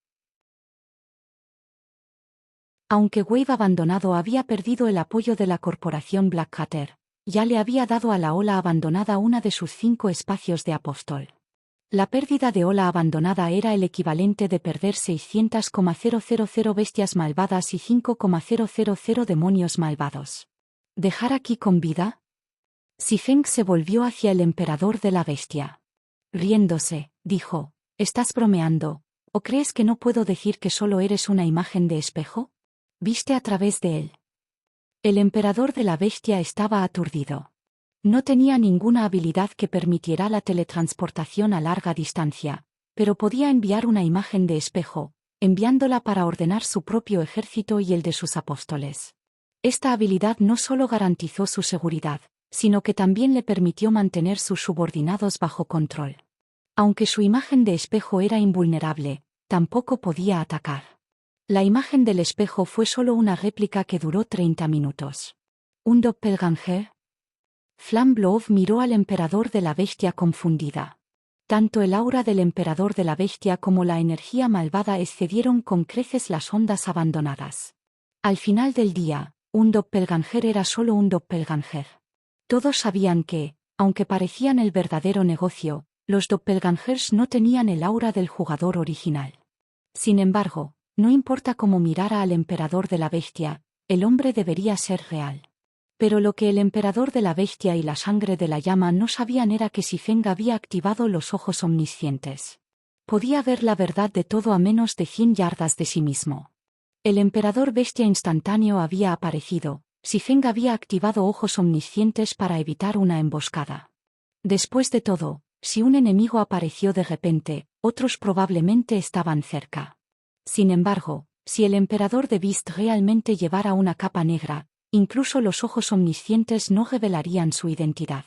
Aunque Wave Abandonado había perdido el apoyo de la corporación Blackhatter, ya le había dado a la Ola Abandonada una de sus 5 espacios de apóstol. La pérdida de Ola Abandonada era el equivalente de perder 600,000 bestias malvadas y 5,000 demonios malvados. ¿Dejar aquí con vida? Xifeng se volvió hacia el emperador de la bestia. Riéndose, dijo, ¿estás bromeando, o crees que no puedo decir que solo eres una imagen de espejo? ¿Viste a través de él? El emperador de la bestia estaba aturdido. No tenía ninguna habilidad que permitiera la teletransportación a larga distancia, pero podía enviar una imagen de espejo, enviándola para ordenar su propio ejército y el de sus apóstoles. Esta habilidad no solo garantizó su seguridad, sino que también le permitió mantener sus subordinados bajo control. Aunque su imagen de espejo era invulnerable, tampoco podía atacar. La imagen del espejo fue solo una réplica que duró 30 minutos. ¿Un doppelganger? Flamblove miró al emperador de la bestia confundida. Tanto el aura del emperador de la bestia como la energía malvada excedieron con creces las ondas abandonadas. Al final del día, un doppelganger era solo un doppelganger. Todos sabían que, aunque parecían el verdadero negocio, los doppelgangers no tenían el aura del jugador original. Sin embargo, no importa cómo mirara al emperador de la bestia, el hombre debería ser real. Pero lo que el emperador de la bestia y la sangre de la llama no sabían era que Xifeng había activado los ojos omniscientes. Podía ver la verdad de todo a menos de 100 yardas de sí mismo. El emperador bestia instantáneo había aparecido, Xifeng había activado ojos omniscientes para evitar una emboscada. Después de todo, si un enemigo apareció de repente, otros probablemente estaban cerca. Sin embargo, si el emperador de Beast realmente llevara una capa negra, incluso los ojos omniscientes no revelarían su identidad.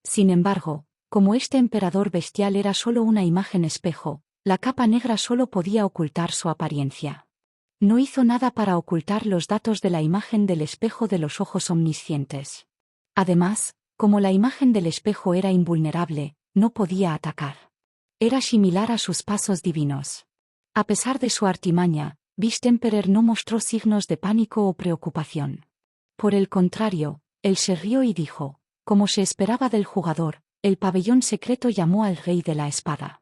Sin embargo, como este emperador bestial era solo una imagen espejo, la capa negra solo podía ocultar su apariencia. No hizo nada para ocultar los datos de la imagen del espejo de los ojos omniscientes. Además, como la imagen del espejo era invulnerable, no podía atacar. Era similar a sus pasos divinos. A pesar de su artimaña, Beast Emperor no mostró signos de pánico o preocupación. Por el contrario, él se rió y dijo, como se esperaba del jugador, el pabellón secreto llamó al rey de la espada.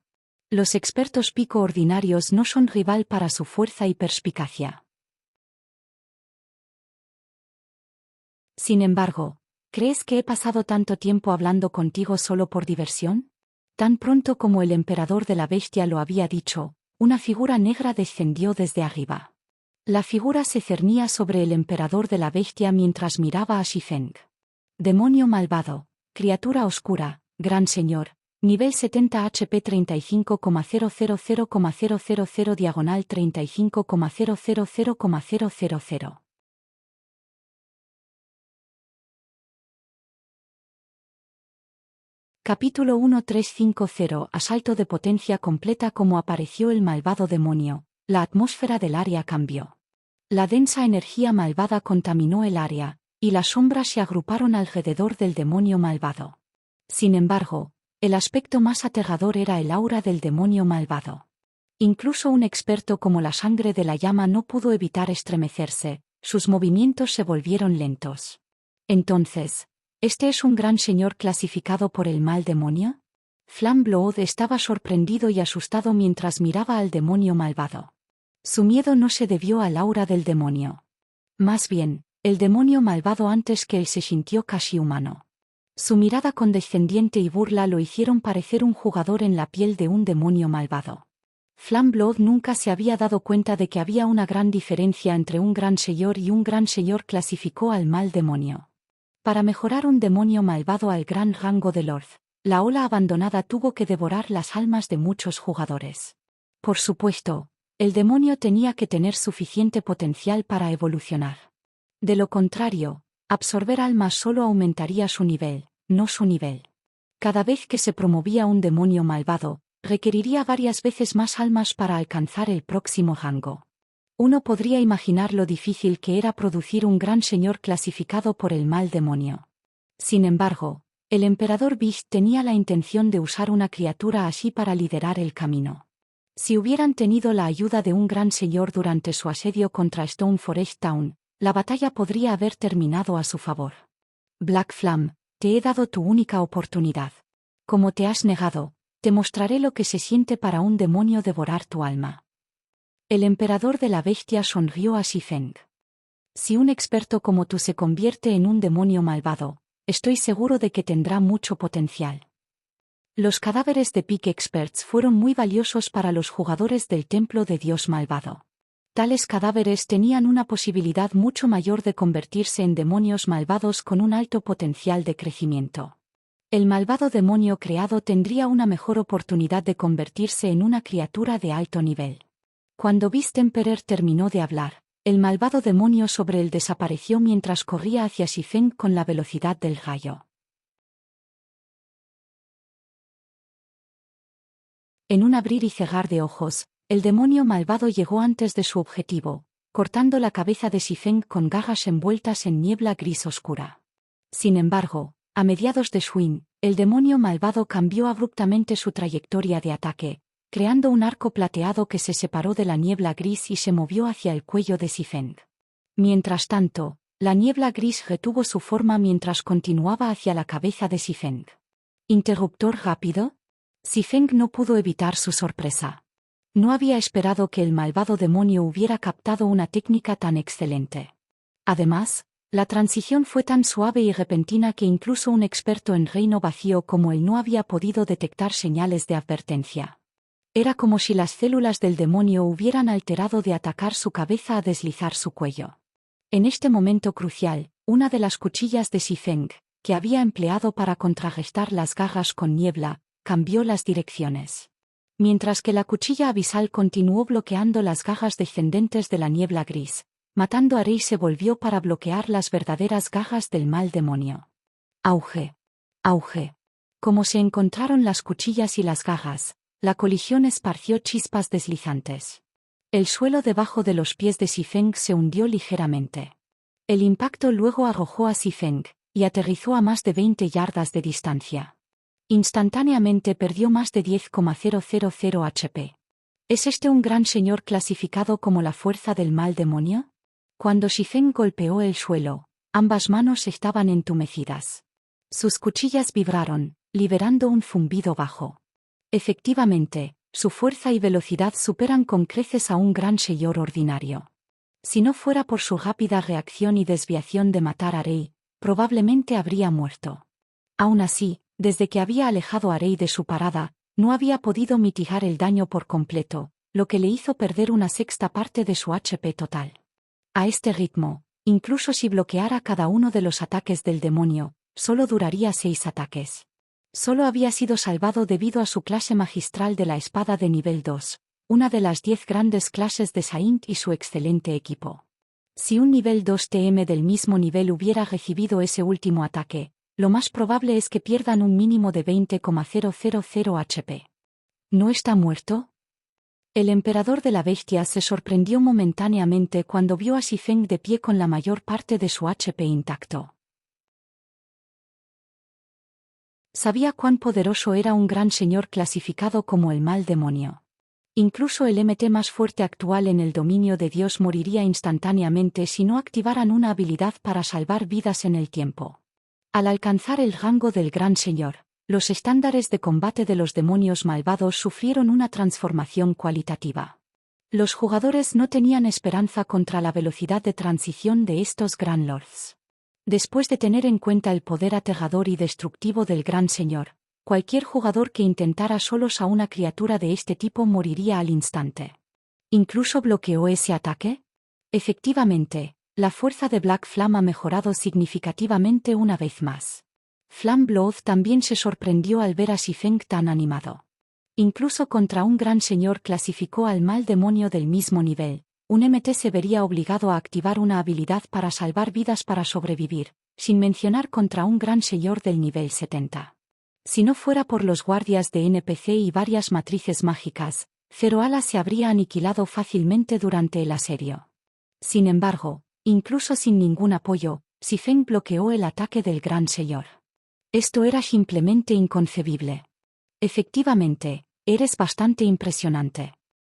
Los expertos pico ordinarios no son rival para su fuerza y perspicacia. Sin embargo, ¿crees que he pasado tanto tiempo hablando contigo solo por diversión? Tan pronto como el emperador de la bestia lo había dicho, una figura negra descendió desde arriba. La figura se cernía sobre el emperador de la bestia mientras miraba a Xifeng. Demonio malvado, criatura oscura, gran señor, nivel 70 HP 35,000,000 diagonal 35,000,000. Capítulo 1350 Asalto de potencia completa. Como apareció el malvado demonio, la atmósfera del área cambió. La densa energía malvada contaminó el área, y las sombras se agruparon alrededor del demonio malvado. Sin embargo, el aspecto más aterrador era el aura del demonio malvado. Incluso un experto como la sangre de la llama no pudo evitar estremecerse, sus movimientos se volvieron lentos. Entonces, ¿este es un gran señor clasificado por el mal demonio? Flamblod estaba sorprendido y asustado mientras miraba al demonio malvado. Su miedo no se debió al aura del demonio. Más bien, el demonio malvado antes que él se sintió casi humano. Su mirada condescendiente y burla lo hicieron parecer un jugador en la piel de un demonio malvado. Flamblod nunca se había dado cuenta de que había una gran diferencia entre un gran señor y un gran señor. Clasificó al mal demonio. Para mejorar un demonio malvado al gran rango de Lord, la ola abandonada tuvo que devorar las almas de muchos jugadores. Por supuesto, el demonio tenía que tener suficiente potencial para evolucionar. De lo contrario, absorber almas solo aumentaría su nivel, no su nivel. Cada vez que se promovía un demonio malvado, requeriría varias veces más almas para alcanzar el próximo rango. Uno podría imaginar lo difícil que era producir un gran señor clasificado por el mal demonio. Sin embargo, el emperador Beast tenía la intención de usar una criatura así para liderar el camino. Si hubieran tenido la ayuda de un gran señor durante su asedio contra Stone Forest Town, la batalla podría haber terminado a su favor. Black Flam, te he dado tu única oportunidad. Como te has negado, te mostraré lo que se siente para un demonio devorar tu alma. El emperador de la bestia sonrió a Xifeng. Si un experto como tú se convierte en un demonio malvado, estoy seguro de que tendrá mucho potencial. Los cadáveres de Peak Experts fueron muy valiosos para los jugadores del Templo de Dios Malvado. Tales cadáveres tenían una posibilidad mucho mayor de convertirse en demonios malvados con un alto potencial de crecimiento. El malvado demonio creado tendría una mejor oportunidad de convertirse en una criatura de alto nivel. Cuando Beast Emperor terminó de hablar, el malvado demonio sobre él desapareció mientras corría hacia Xifeng con la velocidad del rayo. En un abrir y cerrar de ojos, el demonio malvado llegó antes de su objetivo, cortando la cabeza de Xifeng con garras envueltas en niebla gris oscura. Sin embargo, a mediados de swing, el demonio malvado cambió abruptamente su trayectoria de ataque, creando un arco plateado que se separó de la niebla gris y se movió hacia el cuello de Xifeng. Mientras tanto, la niebla gris retuvo su forma mientras continuaba hacia la cabeza de Xifeng. ¿Interruptor rápido? Xifeng no pudo evitar su sorpresa. No había esperado que el malvado demonio hubiera captado una técnica tan excelente. Además, la transición fue tan suave y repentina que incluso un experto en reino vacío como él no había podido detectar señales de advertencia. Era como si las células del demonio hubieran alterado de atacar su cabeza a deslizar su cuello. En este momento crucial, una de las cuchillas de Xifeng, que había empleado para contrarrestar las garras con niebla, cambió las direcciones. Mientras que la cuchilla abisal continuó bloqueando las garras descendentes de la niebla gris, matando a Rey se volvió para bloquear las verdaderas garras del mal demonio. Auge. Auge. Como se encontraron las cuchillas y las garras, la colisión esparció chispas deslizantes. El suelo debajo de los pies de Xifeng se hundió ligeramente. El impacto luego arrojó a Xifeng, y aterrizó a más de 20 yardas de distancia. Instantáneamente perdió más de 10,000 HP. ¿Es este un gran señor clasificado como la fuerza del mal demonio? Cuando Xifeng golpeó el suelo, ambas manos estaban entumecidas. Sus cuchillas vibraron, liberando un zumbido bajo. Efectivamente, Su fuerza y velocidad superan con creces a un gran Sheor ordinario. Si no fuera por su rápida reacción y desviación de matar a Rey, probablemente habría muerto. Aún así, desde que había alejado a Rey de su parada, no había podido mitigar el daño por completo, lo que le hizo perder una sexta parte de su HP total. A este ritmo, incluso si bloqueara cada uno de los ataques del demonio, solo duraría 6 ataques. Solo había sido salvado debido a su clase magistral de la espada de nivel 2, una de las 10 grandes clases de Saint y su excelente equipo. Si un nivel 2 TM del mismo nivel hubiera recibido ese último ataque, lo más probable es que pierdan un mínimo de 20,000 HP. ¿No está muerto? El emperador de la bestia se sorprendió momentáneamente cuando vio a Xifeng de pie con la mayor parte de su HP intacto. Sabía cuán poderoso era un gran señor clasificado como el mal demonio. Incluso el MT más fuerte actual en el dominio de Dios moriría instantáneamente si no activaran una habilidad para salvar vidas en el tiempo. Al alcanzar el rango del gran señor, los estándares de combate de los demonios malvados sufrieron una transformación cualitativa. Los jugadores no tenían esperanza contra la velocidad de transición de estos Gran Lords. Después de tener en cuenta el poder aterrador y destructivo del Gran Señor, cualquier jugador que intentara solos a una criatura de este tipo moriría al instante. ¿Incluso bloqueó ese ataque? Efectivamente, la fuerza de Black Flame ha mejorado significativamente una vez más. Flameblood también se sorprendió al ver a Xifeng tan animado. Incluso contra un gran señor clasificó al mal demonio del mismo nivel, un MT se vería obligado a activar una habilidad para salvar vidas para sobrevivir, sin mencionar contra un gran señor del nivel 70. Si no fuera por los guardias de NPC y varias matrices mágicas, Zero Ala se habría aniquilado fácilmente durante el asedio. Sin embargo, incluso sin ningún apoyo, Xifeng bloqueó el ataque del gran señor. Esto era simplemente inconcebible. Efectivamente, eres bastante impresionante.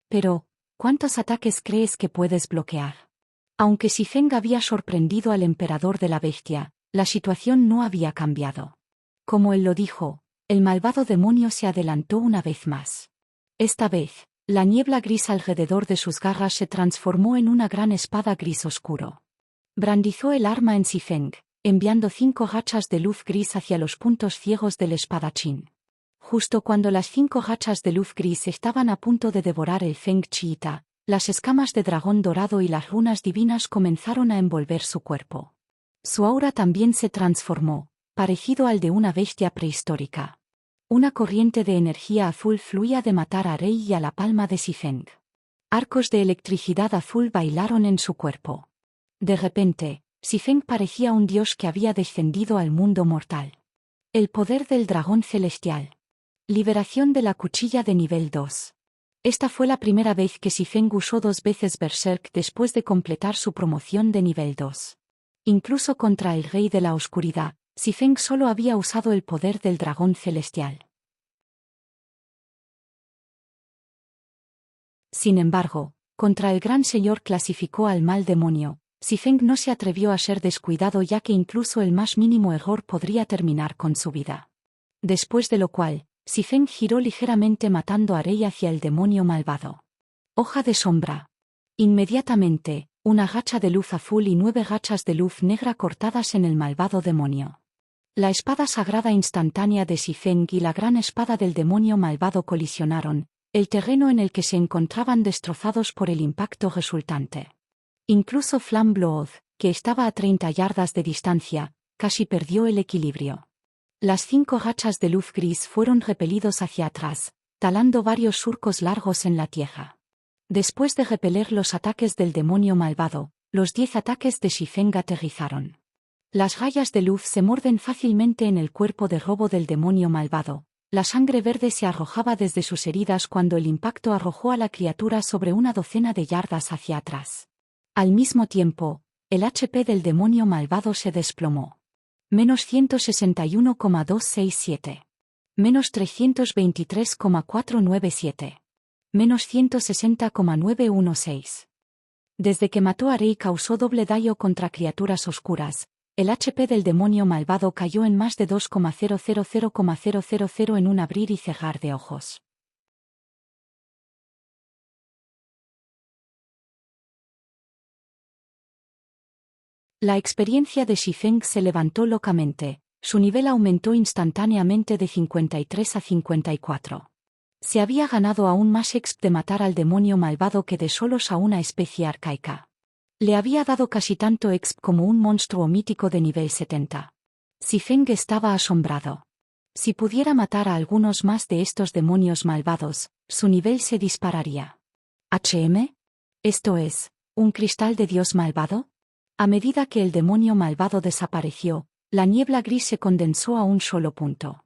Pero, ¿cuántos ataques crees que puedes bloquear? Aunque Xifeng había sorprendido al emperador de la bestia, la situación no había cambiado. Como él lo dijo, el malvado demonio se adelantó una vez más. Esta vez, la niebla gris alrededor de sus garras se transformó en una gran espada gris oscuro. Brandizó el arma en Xifeng, enviando 5 rachas de luz gris hacia los puntos ciegos del espadachín. Justo cuando las 5 rachas de luz gris estaban a punto de devorar el Feng Chiita, las escamas de dragón dorado y las runas divinas comenzaron a envolver su cuerpo. Su aura también se transformó, parecido al de una bestia prehistórica. Una corriente de energía azul fluía de matar a Rei y a la palma de Xifeng. Arcos de electricidad azul bailaron en su cuerpo. De repente, Xifeng parecía un dios que había descendido al mundo mortal. El poder del dragón celestial. Liberación de la cuchilla de nivel 2. Esta fue la primera vez que Xifeng usó 2 veces Berserk después de completar su promoción de nivel 2. Incluso contra el Rey de la Oscuridad, Xifeng solo había usado el poder del dragón celestial. Sin embargo, contra el gran señor clasificó al mal demonio, Xifeng no se atrevió a ser descuidado ya que incluso el más mínimo error podría terminar con su vida. Después de lo cual, Xifeng giró ligeramente matando a Rei hacia el demonio malvado. Hoja de sombra. Inmediatamente, una racha de luz azul y 9 rachas de luz negra cortadas en el malvado demonio. La espada sagrada instantánea de Xifeng y la gran espada del demonio malvado colisionaron, el terreno en el que se encontraban destrozados por el impacto resultante. Incluso Flameblood, que estaba a 30 yardas de distancia, casi perdió el equilibrio. Las 5 rachas de luz gris fueron repelidos hacia atrás, talando varios surcos largos en la tierra. Después de repeler los ataques del demonio malvado, los 10 ataques de Xifeng aterrizaron. Las rayas de luz se muerden fácilmente en el cuerpo de robo del demonio malvado. La sangre verde se arrojaba desde sus heridas cuando el impacto arrojó a la criatura sobre una docena de yardas hacia atrás. Al mismo tiempo, el HP del demonio malvado se desplomó. Menos 161,267. Menos 323,497. Menos 160,916. Desde que mató a Rei causó doble daño contra criaturas oscuras. El HP del demonio malvado cayó en más de 2,000,000 en un abrir y cerrar de ojos. La experiencia de Xifeng se levantó locamente, su nivel aumentó instantáneamente de 53 a 54. Se había ganado aún más exp de matar al demonio malvado que de solos a una especie arcaica. Le había dado casi tanto exp como un monstruo mítico de nivel 70. Xifeng estaba asombrado. Si pudiera matar a algunos más de estos demonios malvados, su nivel se dispararía. ¿HM? Esto es, ¿un cristal de Dios malvado? A medida que el demonio malvado desapareció, la niebla gris se condensó a un solo punto.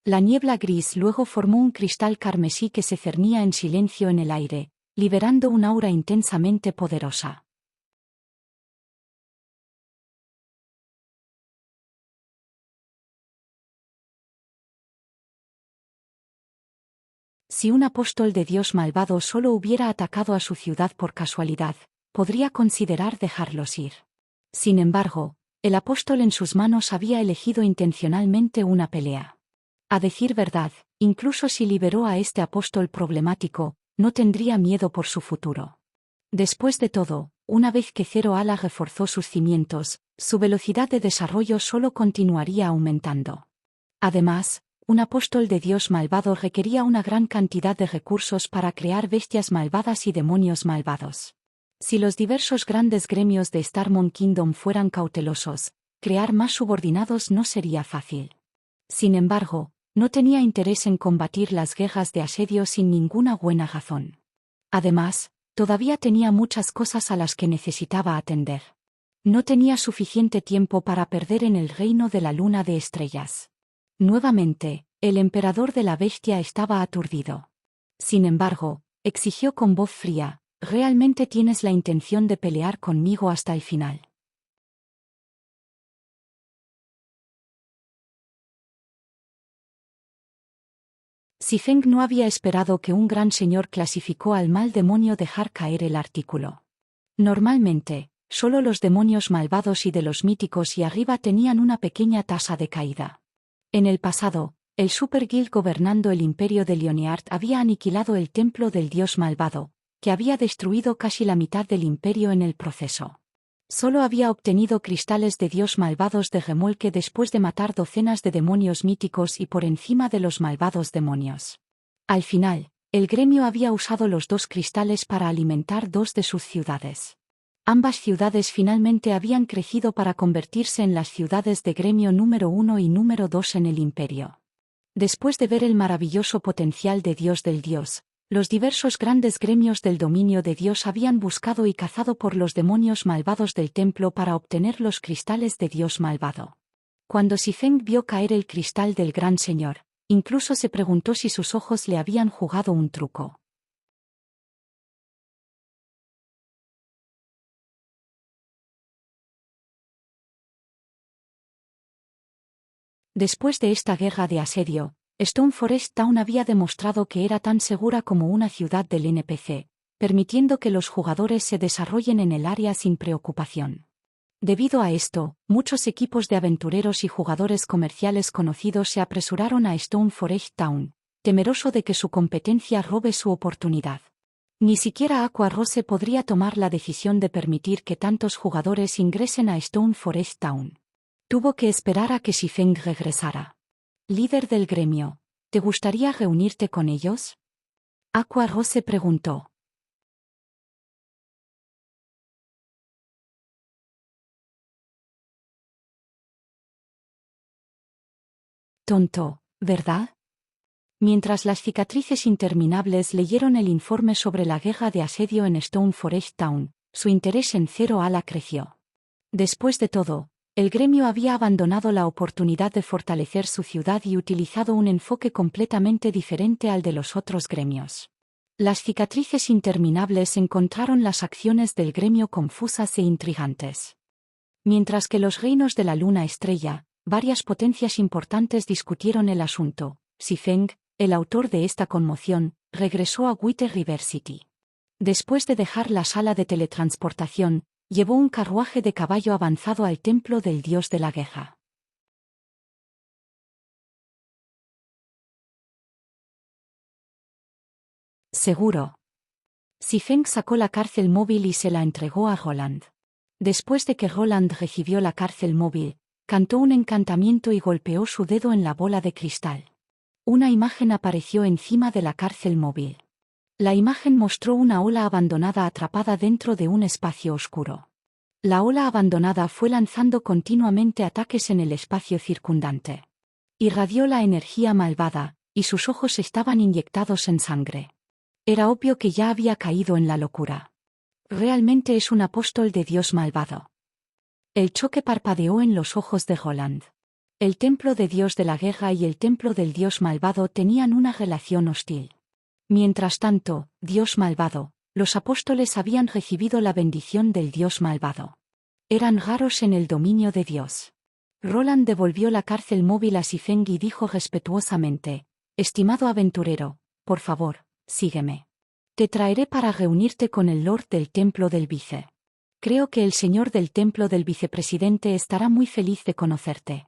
La niebla gris luego formó un cristal carmesí que se cernía en silencio en el aire, liberando un aura intensamente poderosa. Si un apóstol de Dios malvado solo hubiera atacado a su ciudad por casualidad, podría considerar dejarlos ir. Sin embargo, el apóstol en sus manos había elegido intencionalmente una pelea. A decir verdad, incluso si liberó a este apóstol problemático, no tendría miedo por su futuro. Después de todo, una vez que Zero Ala reforzó sus cimientos, su velocidad de desarrollo solo continuaría aumentando. Además, un apóstol de Dios malvado requería una gran cantidad de recursos para crear bestias malvadas y demonios malvados. Si los diversos grandes gremios de Starmon Kingdom fueran cautelosos, crear más subordinados no sería fácil. Sin embargo, no tenía interés en combatir las guerras de asedio sin ninguna buena razón. Además, todavía tenía muchas cosas a las que necesitaba atender. No tenía suficiente tiempo para perder en el reino de la luna de estrellas. Nuevamente, el emperador de la bestia estaba aturdido. Sin embargo, exigió con voz fría, ¿realmente tienes la intención de pelear conmigo hasta el final? Xifeng no había esperado que un gran señor clasificó al mal demonio dejar caer el artículo. Normalmente, solo los demonios malvados y de los míticos y arriba tenían una pequeña tasa de caída. En el pasado, el Super Guild gobernando el imperio de Leoniard había aniquilado el templo del dios malvado, que había destruido casi la mitad del imperio en el proceso. Solo había obtenido cristales de dios malvados de remolque después de matar docenas de demonios míticos y por encima de los malvados demonios. Al final, el gremio había usado los dos cristales para alimentar dos de sus ciudades. Ambas ciudades finalmente habían crecido para convertirse en las ciudades de gremio número 1 y número 2 en el imperio. Después de ver el maravilloso potencial de Dios del Dios, los diversos grandes gremios del dominio de Dios habían buscado y cazado por los demonios malvados del templo para obtener los cristales de Dios malvado. Cuando Xifeng vio caer el cristal del gran señor, incluso se preguntó si sus ojos le habían jugado un truco. Después de esta guerra de asedio, Stone Forest Town había demostrado que era tan segura como una ciudad del NPC, permitiendo que los jugadores se desarrollen en el área sin preocupación. Debido a esto, muchos equipos de aventureros y jugadores comerciales conocidos se apresuraron a Stone Forest Town, temeroso de que su competencia robe su oportunidad. Ni siquiera Aqua Rose podría tomar la decisión de permitir que tantos jugadores ingresen a Stone Forest Town. Tuvo que esperar a que Xifeng regresara. Líder del gremio, ¿te gustaría reunirte con ellos? Aqua Rose preguntó. Tonto, ¿verdad? Mientras las cicatrices interminables leyeron el informe sobre la guerra de asedio en Stone Forest Town, su interés en Zero Ala creció. Después de todo, el gremio había abandonado la oportunidad de fortalecer su ciudad y utilizado un enfoque completamente diferente al de los otros gremios. Las cicatrices interminables encontraron las acciones del gremio confusas e intrigantes. Mientras que los reinos de la luna estrella, varias potencias importantes discutieron el asunto, Xifeng, el autor de esta conmoción, regresó a Wither River City. Después de dejar la sala de teletransportación, llevó un carruaje de caballo avanzado al templo del dios de la guerra. Seguro. Xifeng sacó la cárcel móvil y se la entregó a Roland. Después de que Roland recibió la cárcel móvil, cantó un encantamiento y golpeó su dedo en la bola de cristal. Una imagen apareció encima de la cárcel móvil. La imagen mostró una ola abandonada atrapada dentro de un espacio oscuro. La ola abandonada fue lanzando continuamente ataques en el espacio circundante. Irradió la energía malvada, y sus ojos estaban inyectados en sangre. Era obvio que ya había caído en la locura. Realmente es un apóstol de Dios malvado. El choque parpadeó en los ojos de Roland. El templo de Dios de la guerra y el templo del Dios malvado tenían una relación hostil. Mientras tanto, Dios malvado, los apóstoles habían recibido la bendición del Dios malvado. Eran raros en el dominio de Dios. Roland devolvió la cárcel móvil a Xifeng y dijo respetuosamente: «Estimado aventurero, por favor, sígueme. Te traeré para reunirte con el Lord del Templo del Vice. Creo que el señor del Templo del Vicepresidente estará muy feliz de conocerte».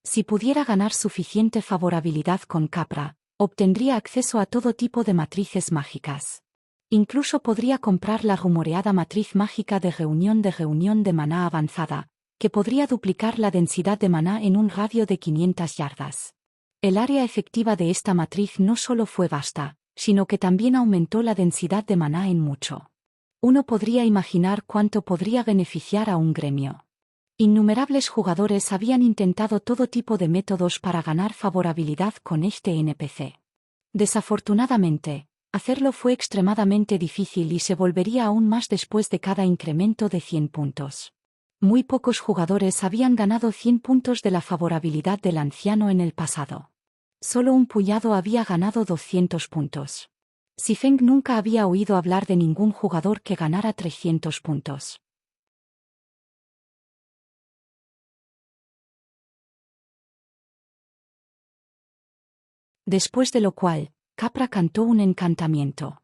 Si pudiera ganar suficiente favorabilidad con Capra, obtendría acceso a todo tipo de matrices mágicas. Incluso podría comprar la rumoreada matriz mágica de reunión de maná avanzada, que podría duplicar la densidad de maná en un radio de 500 yardas. El área efectiva de esta matriz no solo fue vasta, sino que también aumentó la densidad de maná en mucho. Uno podría imaginar cuánto podría beneficiar a un gremio. Innumerables jugadores habían intentado todo tipo de métodos para ganar favorabilidad con este NPC. Desafortunadamente, hacerlo fue extremadamente difícil y se volvería aún más después de cada incremento de 100 puntos. Muy pocos jugadores habían ganado 100 puntos de la favorabilidad del anciano en el pasado. Solo un puñado había ganado 200 puntos. Xifeng nunca había oído hablar de ningún jugador que ganara 300 puntos. Después de lo cual, Capra cantó un encantamiento.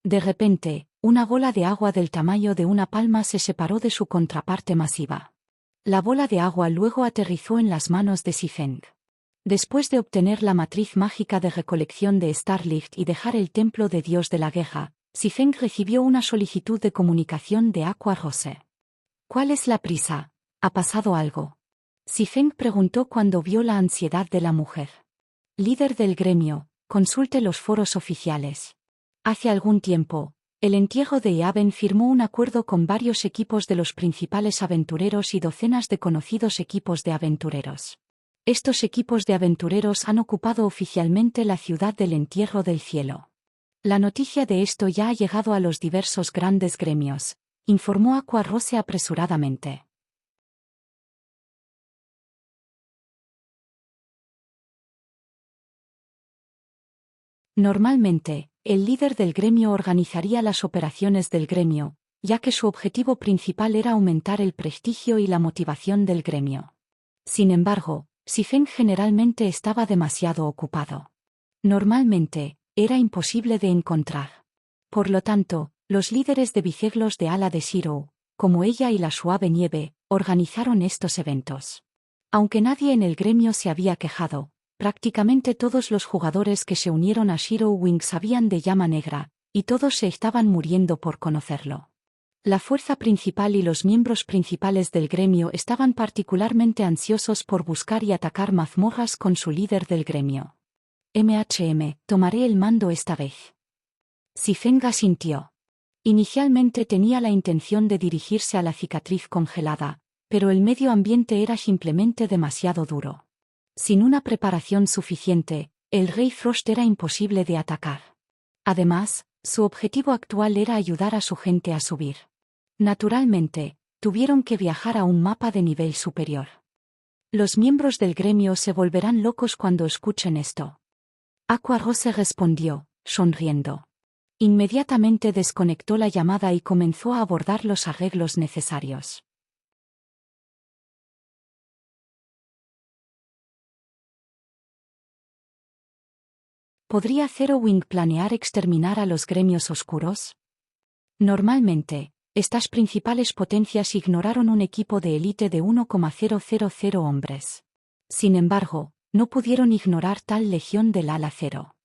De repente, una bola de agua del tamaño de una palma se separó de su contraparte masiva. La bola de agua luego aterrizó en las manos de Xifeng. Después de obtener la matriz mágica de recolección de Starlight y dejar el templo de Dios de la guerra, Xifeng recibió una solicitud de comunicación de Aqua Rose. ¿Cuál es la prisa? ¿Ha pasado algo? Xifeng preguntó cuando vio la ansiedad de la mujer. Líder del gremio, consulte los foros oficiales. Hace algún tiempo, el entierro de Eaven firmó un acuerdo con varios equipos de los principales aventureros y docenas de conocidos equipos de aventureros. Estos equipos de aventureros han ocupado oficialmente la ciudad del entierro del cielo. La noticia de esto ya ha llegado a los diversos grandes gremios, informó Aqua Rose apresuradamente. Normalmente, el líder del gremio organizaría las operaciones del gremio, ya que su objetivo principal era aumentar el prestigio y la motivación del gremio. Sin embargo, Xifeng generalmente estaba demasiado ocupado. Normalmente, era imposible de encontrar. Por lo tanto, los líderes de biceglos de Ala de Shiro, como ella y la Suave Nieve, organizaron estos eventos. Aunque nadie en el gremio se había quejado, prácticamente todos los jugadores que se unieron a Shiro Wing sabían de Llama Negra, y todos se estaban muriendo por conocerlo. La fuerza principal y los miembros principales del gremio estaban particularmente ansiosos por buscar y atacar mazmorras con su líder del gremio. Tomaré el mando esta vez. Xifeng asintió. Inicialmente tenía la intención de dirigirse a la cicatriz congelada, pero el medio ambiente era simplemente demasiado duro. Sin una preparación suficiente, el Rey Frost era imposible de atacar. Además, su objetivo actual era ayudar a su gente a subir. Naturalmente, tuvieron que viajar a un mapa de nivel superior. Los miembros del gremio se volverán locos cuando escuchen esto. Aqua Rose respondió, sonriendo. Inmediatamente desconectó la llamada y comenzó a abordar los arreglos necesarios. ¿Podría Zero Wing planear exterminar a los gremios oscuros? Normalmente, estas principales potencias ignoraron un equipo de élite de 1,000 hombres. Sin embargo, no pudieron ignorar tal legión del ala cero.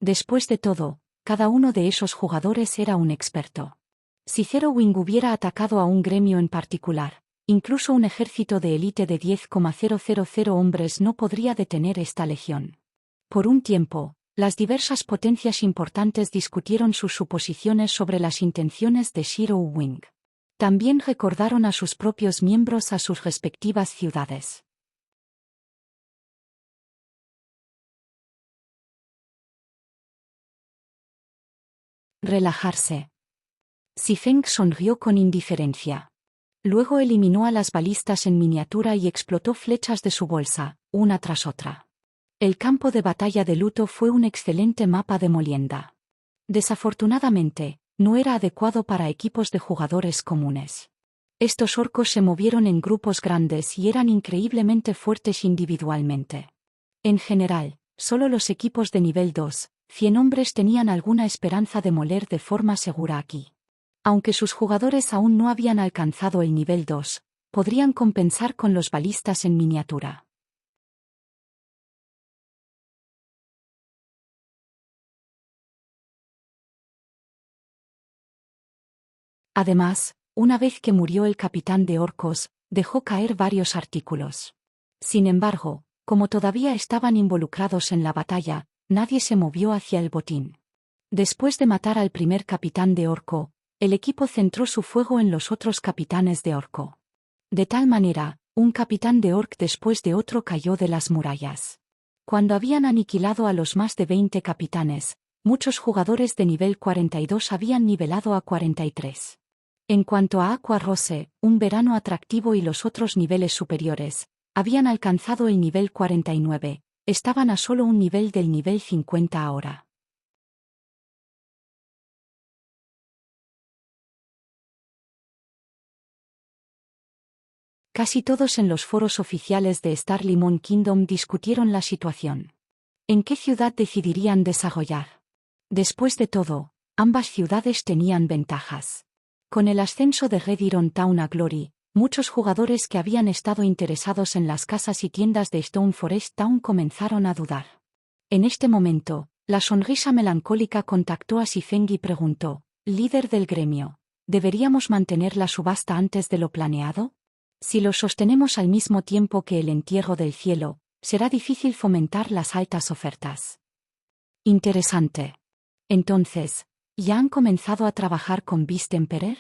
Después de todo, cada uno de esos jugadores era un experto. Si Zero Wing hubiera atacado a un gremio en particular, incluso un ejército de élite de 10,000 hombres no podría detener esta legión. Por un tiempo, las diversas potencias importantes discutieron sus suposiciones sobre las intenciones de Zero Wing. También recordaron a sus propios miembros a sus respectivas ciudades. Relajarse. Xifeng sonrió con indiferencia. Luego eliminó a las balistas en miniatura y explotó flechas de su bolsa, una tras otra. El campo de batalla de Luto fue un excelente mapa de molienda. Desafortunadamente, no era adecuado para equipos de jugadores comunes. Estos orcos se movieron en grupos grandes y eran increíblemente fuertes individualmente. En general, solo los equipos de nivel 2, 100 hombres tenían alguna esperanza de moler de forma segura aquí. Aunque sus jugadores aún no habían alcanzado el nivel 2, podrían compensar con los balistas en miniatura. Además, una vez que murió el capitán de orcos, dejó caer varios artículos. Sin embargo, como todavía estaban involucrados en la batalla, nadie se movió hacia el botín. Después de matar al primer capitán de orco, el equipo centró su fuego en los otros capitanes de orco. De tal manera, un capitán de orc después de otro cayó de las murallas. Cuando habían aniquilado a los más de 20 capitanes, muchos jugadores de nivel 42 habían nivelado a 43. En cuanto a Aqua Rose, un verano atractivo y los otros niveles superiores, habían alcanzado el nivel 49, estaban a solo un nivel del nivel 50 ahora. Casi todos en los foros oficiales de Star Limón Kingdom discutieron la situación. ¿En qué ciudad decidirían desarrollar? Después de todo, ambas ciudades tenían ventajas. Con el ascenso de Red Iron Town a Glory, muchos jugadores que habían estado interesados en las casas y tiendas de Stone Forest Town comenzaron a dudar. En este momento, la sonrisa melancólica contactó a Xifeng y preguntó, líder del gremio, ¿deberíamos mantener la subasta antes de lo planeado? Si lo sostenemos al mismo tiempo que el entierro del cielo, será difícil fomentar las altas ofertas. Interesante. Entonces, ¿ya han comenzado a trabajar con Beast Emperor?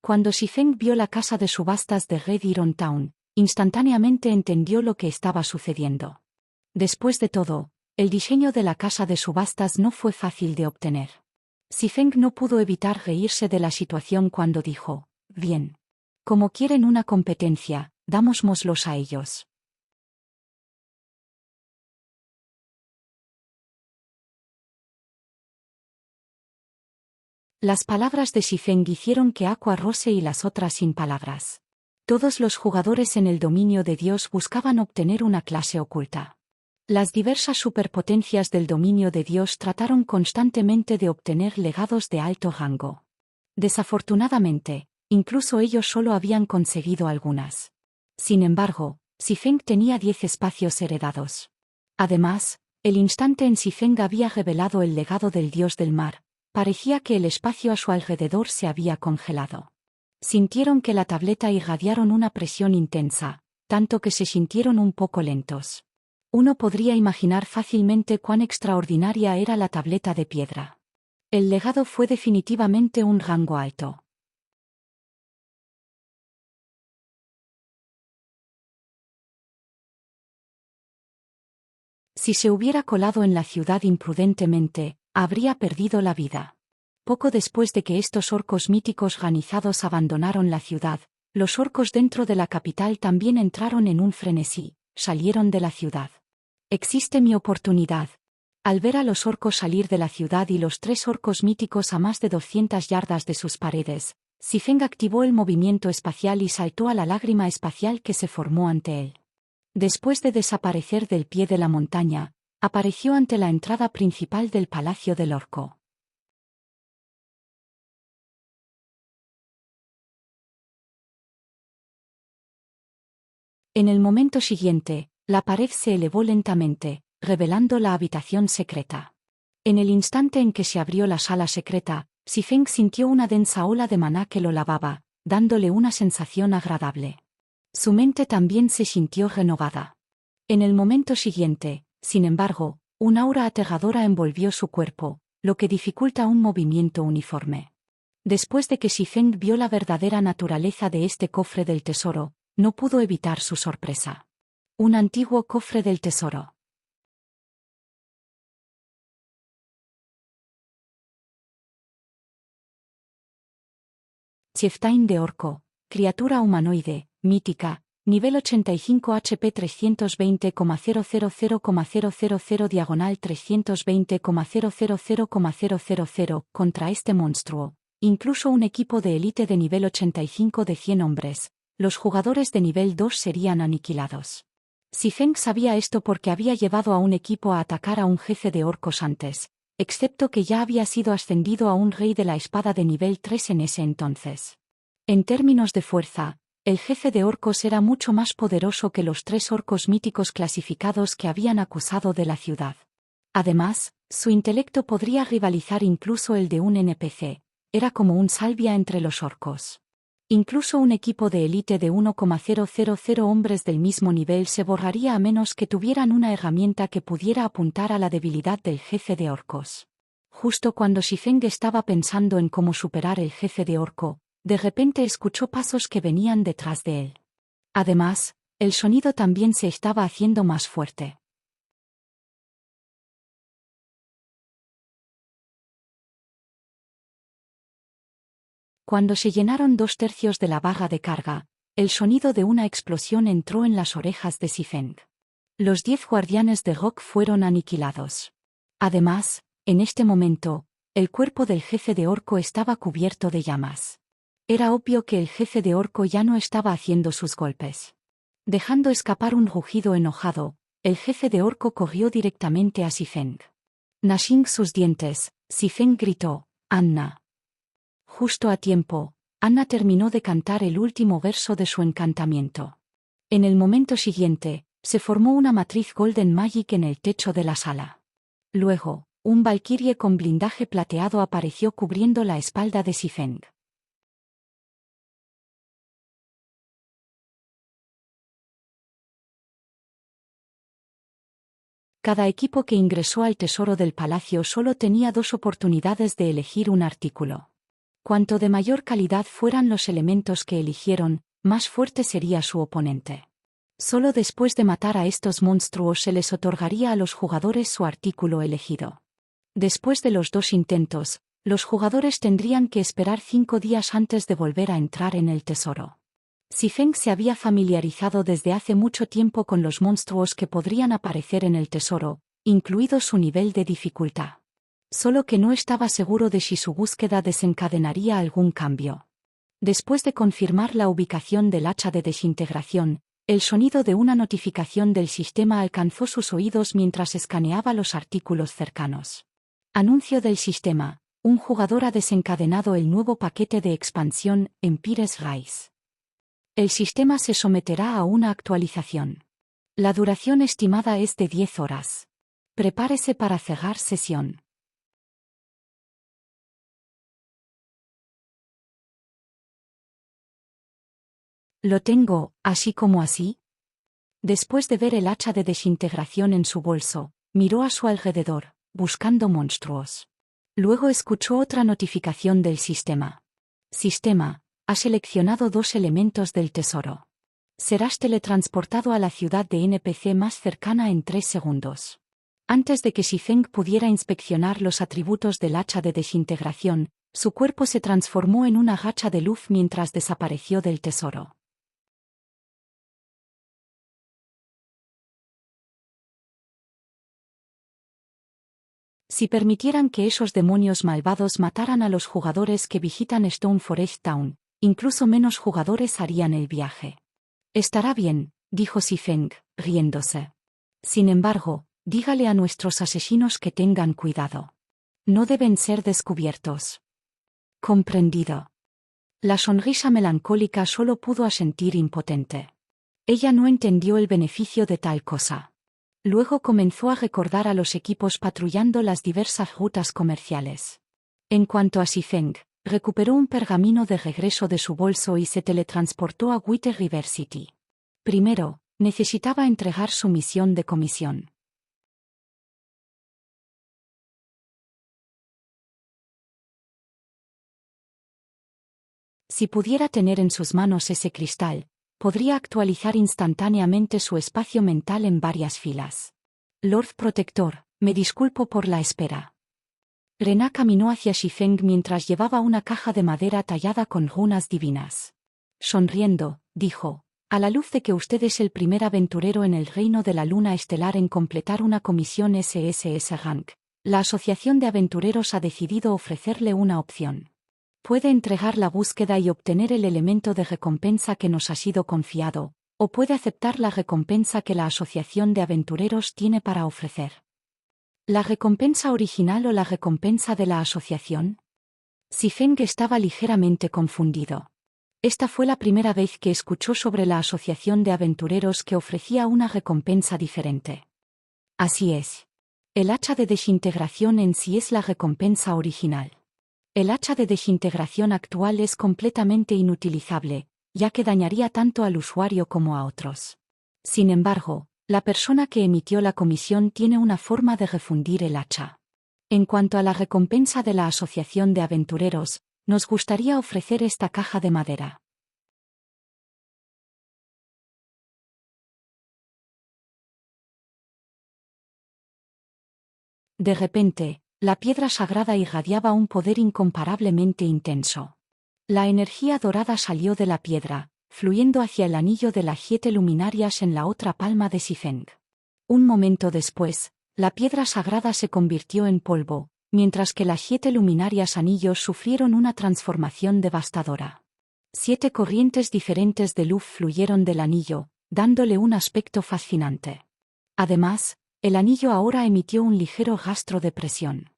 Cuando Xifeng vio la casa de subastas de Red Iron Town, instantáneamente entendió lo que estaba sucediendo. Después de todo, el diseño de la casa de subastas no fue fácil de obtener. Xifeng no pudo evitar reírse de la situación cuando dijo, bien. Como quieren una competencia, dámoslos a ellos. Las palabras de Xifeng hicieron que Aqua Rose y las otras sin palabras. Todos los jugadores en el dominio de Dios buscaban obtener una clase oculta. Las diversas superpotencias del dominio de Dios trataron constantemente de obtener legados de alto rango. Desafortunadamente, incluso ellos solo habían conseguido algunas. Sin embargo, Xifeng tenía 10 espacios heredados. Además, el instante en Xifeng había revelado el legado del dios del mar, parecía que el espacio a su alrededor se había congelado. Sintieron que la tableta irradiaron una presión intensa, tanto que se sintieron un poco lentos. Uno podría imaginar fácilmente cuán extraordinaria era la tableta de piedra. El legado fue definitivamente un rango alto. Si se hubiera colado en la ciudad imprudentemente, habría perdido la vida. Poco después de que estos orcos míticos granizados abandonaron la ciudad, los orcos dentro de la capital también entraron en un frenesí, salieron de la ciudad. Existe mi oportunidad. Al ver a los orcos salir de la ciudad y los 3 orcos míticos a más de 200 yardas de sus paredes, Xifeng activó el movimiento espacial y saltó a la lágrima espacial que se formó ante él. Después de desaparecer del pie de la montaña, apareció ante la entrada principal del Palacio del Orco. En el momento siguiente, la pared se elevó lentamente, revelando la habitación secreta. En el instante en que se abrió la sala secreta, Xifeng sintió una densa ola de maná que lo lavaba, dándole una sensación agradable. Su mente también se sintió renovada. En el momento siguiente, sin embargo, un aura aterradora envolvió su cuerpo, lo que dificulta un movimiento uniforme. Después de que Xifeng vio la verdadera naturaleza de este cofre del tesoro, no pudo evitar su sorpresa. Un antiguo cofre del tesoro. Chieftain de orco, criatura humanoide, mítica, nivel 85 HP 320,000,000 diagonal 320,000,000 contra este monstruo. Incluso un equipo de élite de nivel 85 de 100 hombres, los jugadores de nivel 2 serían aniquilados. Xifeng sabía esto porque había llevado a un equipo a atacar a un jefe de orcos antes, excepto que ya había sido ascendido a un rey de la espada de nivel 3 en ese entonces. En términos de fuerza, el jefe de orcos era mucho más poderoso que los 3 orcos míticos clasificados que habían acusado de la ciudad. Además, su intelecto podría rivalizar incluso el de un NPC, era como un salvia entre los orcos. Incluso un equipo de élite de 1,000 hombres del mismo nivel se borraría a menos que tuvieran una herramienta que pudiera apuntar a la debilidad del jefe de orcos. Justo cuando Xifeng estaba pensando en cómo superar el jefe de orco, de repente escuchó pasos que venían detrás de él. Además, el sonido también se estaba haciendo más fuerte. Cuando se llenaron 2/3 de la barra de carga, el sonido de una explosión entró en las orejas de Xifeng. Los 10 guardianes de Rock fueron aniquilados. Además, en este momento, el cuerpo del jefe de orco estaba cubierto de llamas. Era obvio que el jefe de orco ya no estaba haciendo sus golpes. Dejando escapar un rugido enojado, el jefe de orco corrió directamente a Xifeng. Gnashing sus dientes, Xifeng gritó, «Anna». Justo a tiempo, Anna terminó de cantar el último verso de su encantamiento. En el momento siguiente, se formó una matriz Golden Magic en el techo de la sala. Luego, un valquirie con blindaje plateado apareció cubriendo la espalda de Xifeng. Cada equipo que ingresó al tesoro del palacio solo tenía 2 oportunidades de elegir un artículo. Cuanto de mayor calidad fueran los elementos que eligieron, más fuerte sería su oponente. Solo después de matar a estos monstruos se les otorgaría a los jugadores su artículo elegido. Después de los 2 intentos, los jugadores tendrían que esperar 5 días antes de volver a entrar en el tesoro. Xifeng se había familiarizado desde hace mucho tiempo con los monstruos que podrían aparecer en el tesoro, incluido su nivel de dificultad. Solo que no estaba seguro de si su búsqueda desencadenaría algún cambio. Después de confirmar la ubicación del hacha de desintegración, el sonido de una notificación del sistema alcanzó sus oídos mientras escaneaba los artículos cercanos. Anuncio del sistema: un jugador ha desencadenado el nuevo paquete de expansión, Empire's Rise. El sistema se someterá a una actualización. La duración estimada es de 10 horas. Prepárese para cerrar sesión. Lo tengo, así como así. Después de ver el hacha de desintegración en su bolso, miró a su alrededor, buscando monstruos. Luego escuchó otra notificación del sistema. Sistema: ha seleccionado 2 elementos del tesoro. Serás teletransportado a la ciudad de NPC más cercana en 3 segundos. Antes de que Xifeng pudiera inspeccionar los atributos del hacha de desintegración, su cuerpo se transformó en una gacha de luz mientras desapareció del tesoro. Si permitieran que esos demonios malvados mataran a los jugadores que visitan Stone Forest Town, incluso menos jugadores harían el viaje. Estará bien, dijo Xifeng, riéndose. Sin embargo, dígale a nuestros asesinos que tengan cuidado. No deben ser descubiertos. Comprendido. La sonrisa melancólica solo pudo asentir impotente. Ella no entendió el beneficio de tal cosa. Luego comenzó a recordar a los equipos patrullando las diversas rutas comerciales. En cuanto a Xifeng, recuperó un pergamino de regreso de su bolso y se teletransportó a White River City. Primero, necesitaba entregar su misión de comisión. Si pudiera tener en sus manos ese cristal, podría actualizar instantáneamente su espacio mental en varias filas. Lord Protector, me disculpo por la espera. Rena caminó hacia Xifeng mientras llevaba una caja de madera tallada con runas divinas. Sonriendo, dijo, a la luz de que usted es el primer aventurero en el reino de la luna estelar en completar una comisión SSS Rank, la Asociación de Aventureros ha decidido ofrecerle una opción. Puede entregar la búsqueda y obtener el elemento de recompensa que nos ha sido confiado, o puede aceptar la recompensa que la Asociación de Aventureros tiene para ofrecer. ¿La recompensa original o la recompensa de la asociación? Xifeng estaba ligeramente confundido. Esta fue la primera vez que escuchó sobre la Asociación de Aventureros que ofrecía una recompensa diferente. Así es. El hacha de desintegración en sí es la recompensa original. El hacha de desintegración actual es completamente inutilizable, ya que dañaría tanto al usuario como a otros. Sin embargo, la persona que emitió la comisión tiene una forma de refundir el hacha. En cuanto a la recompensa de la Asociación de Aventureros, nos gustaría ofrecer esta caja de madera. De repente, la piedra sagrada irradiaba un poder incomparablemente intenso. La energía dorada salió de la piedra, fluyendo hacia el anillo de las 7 luminarias en la otra palma de Xifeng. Un momento después, la piedra sagrada se convirtió en polvo, mientras que las 7 luminarias anillos sufrieron una transformación devastadora. 7 corrientes diferentes de luz fluyeron del anillo, dándole un aspecto fascinante. Además, el anillo ahora emitió un ligero rastro de presión.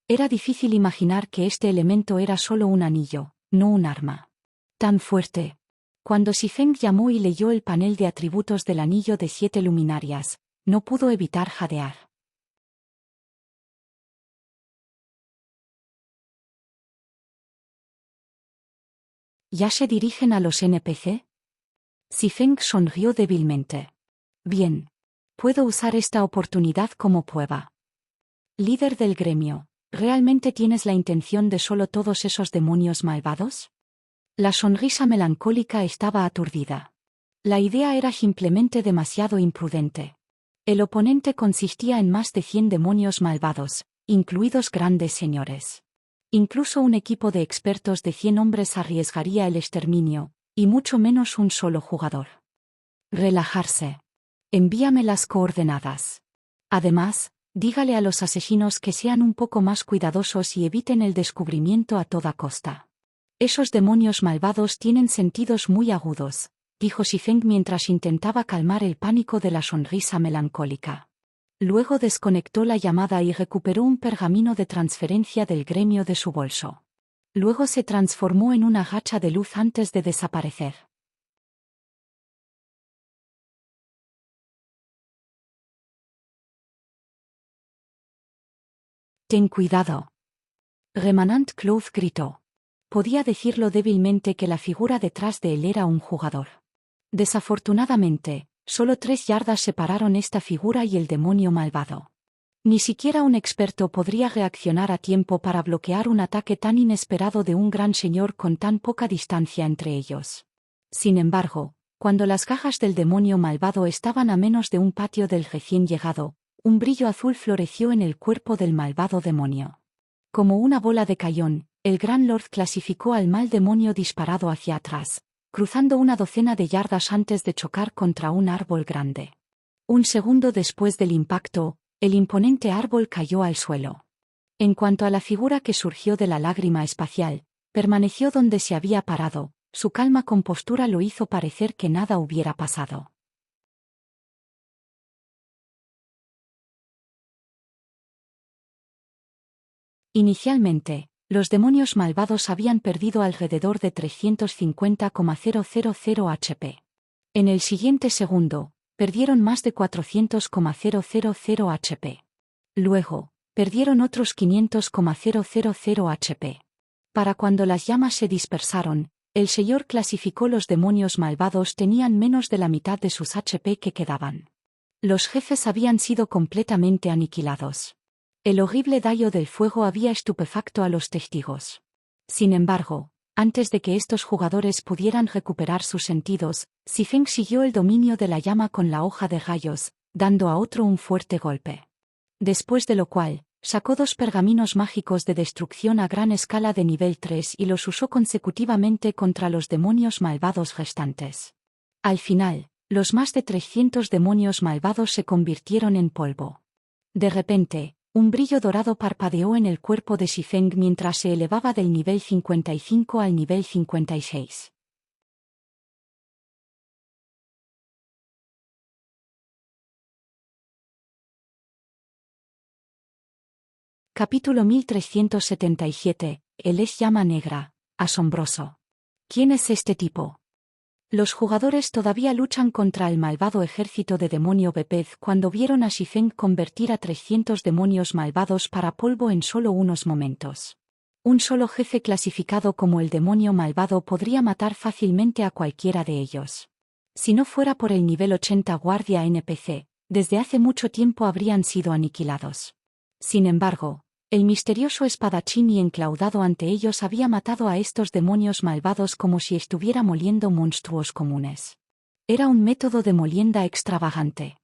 Era difícil imaginar que este elemento era solo un anillo, no un arma. Tan fuerte. Cuando Xifeng llamó y leyó el panel de atributos del anillo de 7 luminarias, no pudo evitar jadear. ¿Ya se dirigen a los NPC? Xifeng sonrió débilmente. Bien. Puedo usar esta oportunidad como prueba. Líder del gremio, ¿realmente tienes la intención de solo todos esos demonios malvados? La sonrisa melancólica estaba aturdida. La idea era simplemente demasiado imprudente. El oponente consistía en más de 100 demonios malvados, incluidos grandes señores. Incluso un equipo de expertos de 100 hombres arriesgaría el exterminio, y mucho menos un solo jugador. Relajarse. Envíame las coordenadas. Además, dígale a los asesinos que sean un poco más cuidadosos y eviten el descubrimiento a toda costa. Esos demonios malvados tienen sentidos muy agudos, dijo Xifeng mientras intentaba calmar el pánico de la sonrisa melancólica. Luego desconectó la llamada y recuperó un pergamino de transferencia del gremio de su bolso. Luego se transformó en una hacha de luz antes de desaparecer. Ten cuidado. Remanent Cloth gritó. Podía decirlo débilmente que la figura detrás de él era un jugador. Desafortunadamente, solo 3 yardas separaron esta figura y el demonio malvado. Ni siquiera un experto podría reaccionar a tiempo para bloquear un ataque tan inesperado de un gran señor con tan poca distancia entre ellos. Sin embargo, cuando las gajas del demonio malvado estaban a menos de un patio del recién llegado, un brillo azul floreció en el cuerpo del malvado demonio. Como una bola de cañón, el Gran Lord clasificó al mal demonio disparado hacia atrás, cruzando una docena de yardas antes de chocar contra un árbol grande. Un segundo después del impacto, el imponente árbol cayó al suelo. En cuanto a la figura que surgió de la lágrima espacial, permaneció donde se había parado, su calma compostura lo hizo parecer que nada hubiera pasado. Inicialmente, los demonios malvados habían perdido alrededor de 350,000 HP. En el siguiente segundo, perdieron más de 400,000 HP. Luego, perdieron otros 500,000 HP. Para cuando las llamas se dispersaron, el señor clasificó los demonios malvados tenían menos de la mitad de sus HP que quedaban. Los jefes habían sido completamente aniquilados. El horrible daño del fuego había estupefacto a los testigos. Sin embargo, antes de que estos jugadores pudieran recuperar sus sentidos, Xifeng siguió el dominio de la llama con la hoja de rayos, dando a otro un fuerte golpe. Después de lo cual, sacó 2 pergaminos mágicos de destrucción a gran escala de nivel 3 y los usó consecutivamente contra los demonios malvados restantes. Al final, los más de 300 demonios malvados se convirtieron en polvo. De repente, un brillo dorado parpadeó en el cuerpo de Xifeng mientras se elevaba del nivel 55 al nivel 56. Capítulo 1377, el es llama negra, asombroso. ¿Quién es este tipo? Los jugadores todavía luchan contra el malvado ejército de demonio Bepez cuando vieron a Xifeng convertir a 300 demonios malvados para polvo en solo unos momentos. Un solo jefe clasificado como el demonio malvado podría matar fácilmente a cualquiera de ellos. Si no fuera por el nivel 80 guardia NPC, desde hace mucho tiempo habrían sido aniquilados. Sin embargo, el misterioso espadachín y enclaudado ante ellos había matado a estos demonios malvados como si estuviera moliendo monstruos comunes. Era un método de molienda extravagante.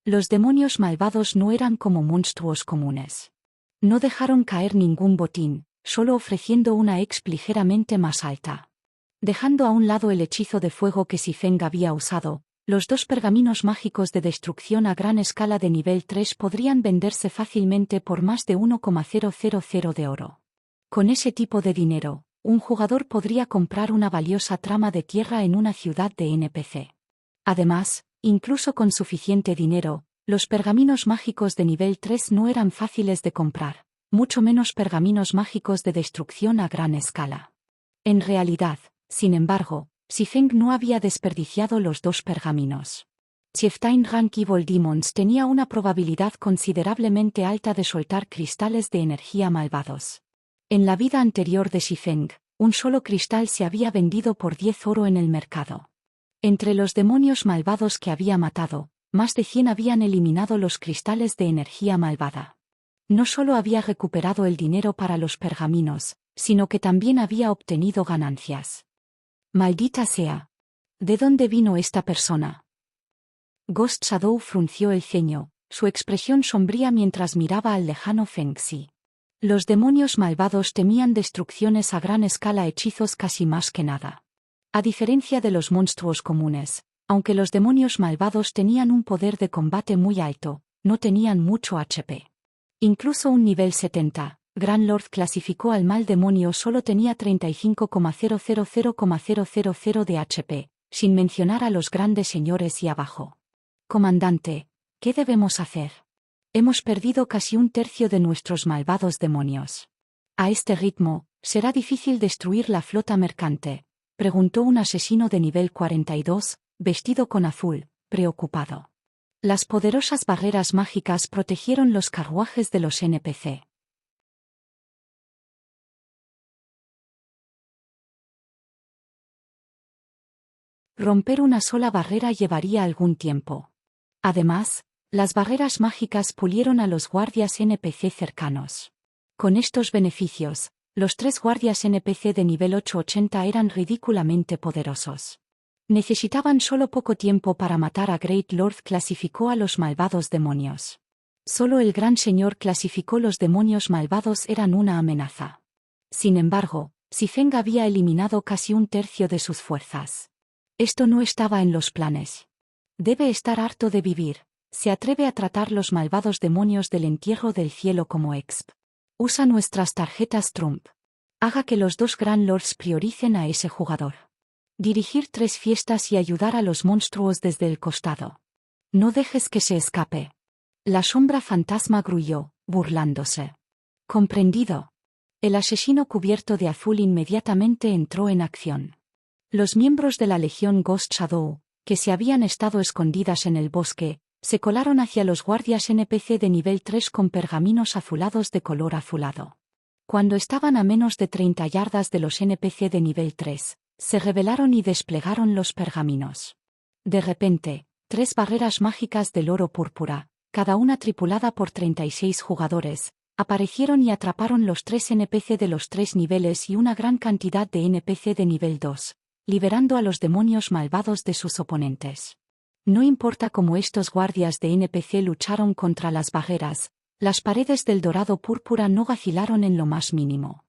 Los demonios malvados no eran como monstruos comunes. No dejaron caer ningún botín, solo ofreciendo una exp ligeramente más alta. Dejando a un lado el hechizo de fuego que Xifeng había usado, los 2 pergaminos mágicos de destrucción a gran escala de nivel 3 podrían venderse fácilmente por más de 1,000 de oro. Con ese tipo de dinero, un jugador podría comprar una valiosa trama de tierra en una ciudad de NPC. Además, incluso con suficiente dinero, los pergaminos mágicos de nivel 3 no eran fáciles de comprar, mucho menos pergaminos mágicos de destrucción a gran escala. En realidad, sin embargo, Xifeng no había desperdiciado los 2 pergaminos. Chieftain Rank Evil Demons tenía una probabilidad considerablemente alta de soltar cristales de energía malvados. En la vida anterior de Xifeng, un solo cristal se había vendido por 10 oro en el mercado. Entre los demonios malvados que había matado, más de 100 habían eliminado los cristales de energía malvada. No solo había recuperado el dinero para los pergaminos, sino que también había obtenido ganancias. Maldita sea. ¿De dónde vino esta persona? Ghost Shadow frunció el ceño, su expresión sombría mientras miraba al lejano Feng Xi. Los demonios malvados temían destrucciones a gran escala, hechizos casi más que nada. A diferencia de los monstruos comunes, aunque los demonios malvados tenían un poder de combate muy alto, no tenían mucho HP. Incluso un nivel 70. Gran Lord clasificó al mal demonio solo tenía 35,000,000 de HP, sin mencionar a los grandes señores y abajo. Comandante, ¿qué debemos hacer? Hemos perdido casi un tercio de nuestros malvados demonios. A este ritmo, será difícil destruir la flota mercante, preguntó un asesino de nivel 42, vestido con azul, preocupado. Las poderosas barreras mágicas protegieron los carruajes de los NPC. Romper una sola barrera llevaría algún tiempo. Además, las barreras mágicas pulieron a los guardias NPC cercanos. Con estos beneficios, los 3 guardias NPC de nivel 880 eran ridículamente poderosos. Necesitaban solo poco tiempo para matar a Great Lord clasificó a los malvados demonios. Solo el Gran Señor clasificó los demonios malvados eran una amenaza. Sin embargo, Xifeng había eliminado casi un tercio de sus fuerzas. Esto no estaba en los planes. Debe estar harto de vivir. Se atreve a tratar los malvados demonios del entierro del cielo como exp. Usa nuestras tarjetas Trump. Haga que los 2 Grand Lords prioricen a ese jugador. Dirigir 3 fiestas y ayudar a los monstruos desde el costado. No dejes que se escape. La sombra fantasma gruñó, burlándose. Comprendido. El asesino cubierto de azul inmediatamente entró en acción. Los miembros de la Legión Ghost Shadow, que se habían estado escondidas en el bosque, se colaron hacia los guardias NPC de nivel 3 con pergaminos azulados de color azulado. Cuando estaban a menos de 30 yardas de los NPC de nivel 3, se rebelaron y desplegaron los pergaminos. De repente, 3 barreras mágicas del oro púrpura, cada una tripulada por 36 jugadores, aparecieron y atraparon los 3 NPC de los 3 niveles y una gran cantidad de NPC de nivel 2, liberando a los demonios malvados de sus oponentes. No importa cómo estos guardias de NPC lucharon contra las barreras, las paredes del dorado púrpura no vacilaron en lo más mínimo.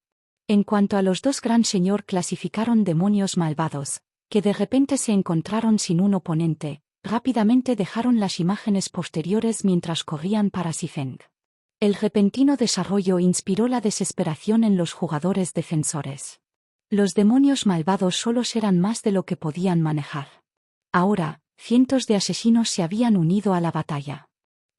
En cuanto a los 2 gran señor clasificaron demonios malvados, que de repente se encontraron sin un oponente, rápidamente dejaron las imágenes posteriores mientras corrían para Xifeng. El repentino desarrollo inspiró la desesperación en los jugadores defensores. Los demonios malvados solos eran más de lo que podían manejar. Ahora, cientos de asesinos se habían unido a la batalla.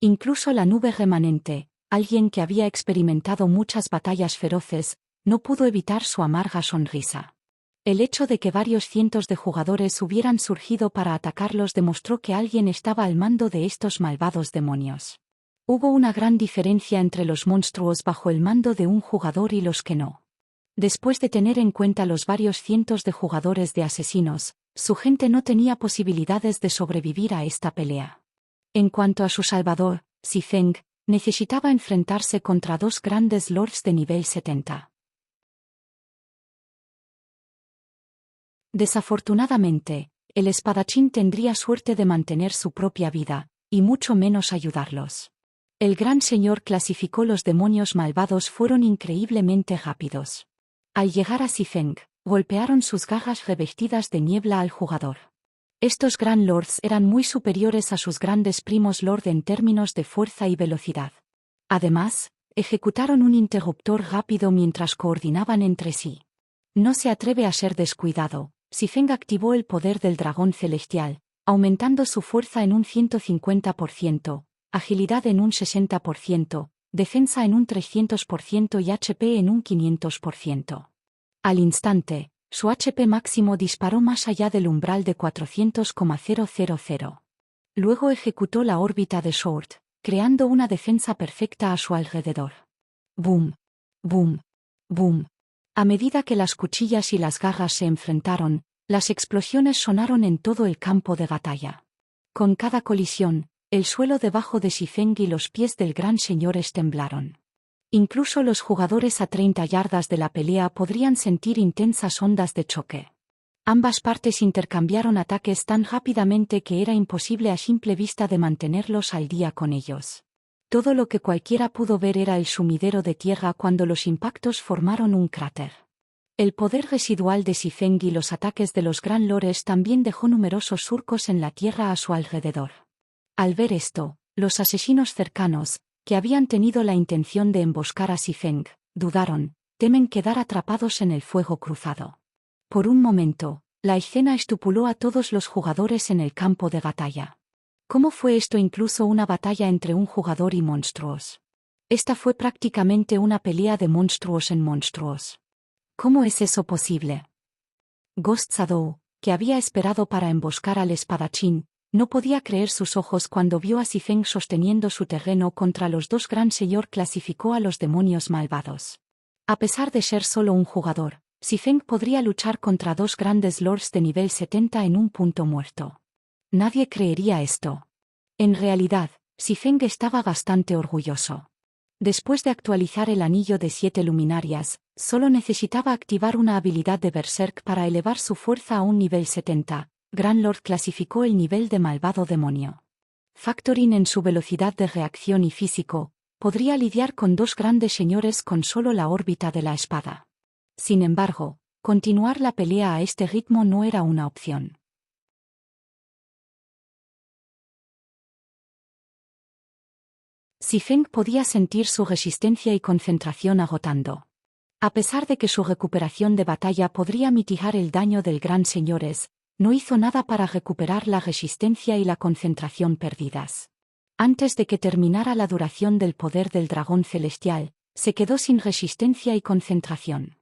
Incluso la nube remanente, alguien que había experimentado muchas batallas feroces, no pudo evitar su amarga sonrisa. El hecho de que varios cientos de jugadores hubieran surgido para atacarlos demostró que alguien estaba al mando de estos malvados demonios. Hubo una gran diferencia entre los monstruos bajo el mando de un jugador y los que no. Después de tener en cuenta los varios cientos de jugadores de asesinos, su gente no tenía posibilidades de sobrevivir a esta pelea. En cuanto a su salvador, Xifeng, necesitaba enfrentarse contra 2 grandes lords de nivel 70. Desafortunadamente, el espadachín tendría suerte de mantener su propia vida, y mucho menos ayudarlos. El gran señor clasificó los demonios malvados fueron increíblemente rápidos. Al llegar a Xifeng, golpearon sus garras revestidas de niebla al jugador. Estos Gran Lords eran muy superiores a sus grandes primos Lord en términos de fuerza y velocidad. Además, ejecutaron un interruptor rápido mientras coordinaban entre sí. No se atreve a ser descuidado. Xifeng activó el poder del dragón celestial, aumentando su fuerza en un 150%, agilidad en un 60%, defensa en un 300% y HP en un 500%. Al instante, su HP máximo disparó más allá del umbral de 400,000. Luego ejecutó la órbita de Sword, creando una defensa perfecta a su alrededor. Boom, boom, boom. A medida que las cuchillas y las garras se enfrentaron, las explosiones sonaron en todo el campo de batalla. Con cada colisión, el suelo debajo de Xifeng y los pies del gran señor temblaron. Incluso los jugadores a 30 yardas de la pelea podrían sentir intensas ondas de choque. Ambas partes intercambiaron ataques tan rápidamente que era imposible a simple vista de mantenerlos al día con ellos. Todo lo que cualquiera pudo ver era el sumidero de tierra cuando los impactos formaron un cráter. El poder residual de Xifeng y los ataques de los Gran Lores también dejó numerosos surcos en la tierra a su alrededor. Al ver esto, los asesinos cercanos, que habían tenido la intención de emboscar a Xifeng, dudaron, temen quedar atrapados en el fuego cruzado. Por un momento, la escena estupuló a todos los jugadores en el campo de batalla. ¿Cómo fue esto incluso una batalla entre un jugador y monstruos? Esta fue prácticamente una pelea de monstruos en monstruos. ¿Cómo es eso posible? Ghost Shadow, que había esperado para emboscar al espadachín, no podía creer sus ojos cuando vio a Xifeng sosteniendo su terreno contra los 2 Gran Señor clasificó a los demonios malvados. A pesar de ser solo un jugador, Xifeng podría luchar contra 2 grandes lords de nivel 70 en un punto muerto. Nadie creería esto. En realidad, Xifeng estaba bastante orgulloso. Después de actualizar el anillo de 7 luminarias, solo necesitaba activar una habilidad de Berserk para elevar su fuerza a un nivel 70. Gran Lord clasificó el nivel de malvado demonio. Factoring en su velocidad de reacción y físico, podría lidiar con 2 grandes señores con solo la órbita de la espada. Sin embargo, continuar la pelea a este ritmo no era una opción. Xifeng podía sentir su resistencia y concentración agotando. A pesar de que su recuperación de batalla podría mitigar el daño del Gran Señores, no hizo nada para recuperar la resistencia y la concentración perdidas. Antes de que terminara la duración del poder del dragón celestial, se quedó sin resistencia y concentración.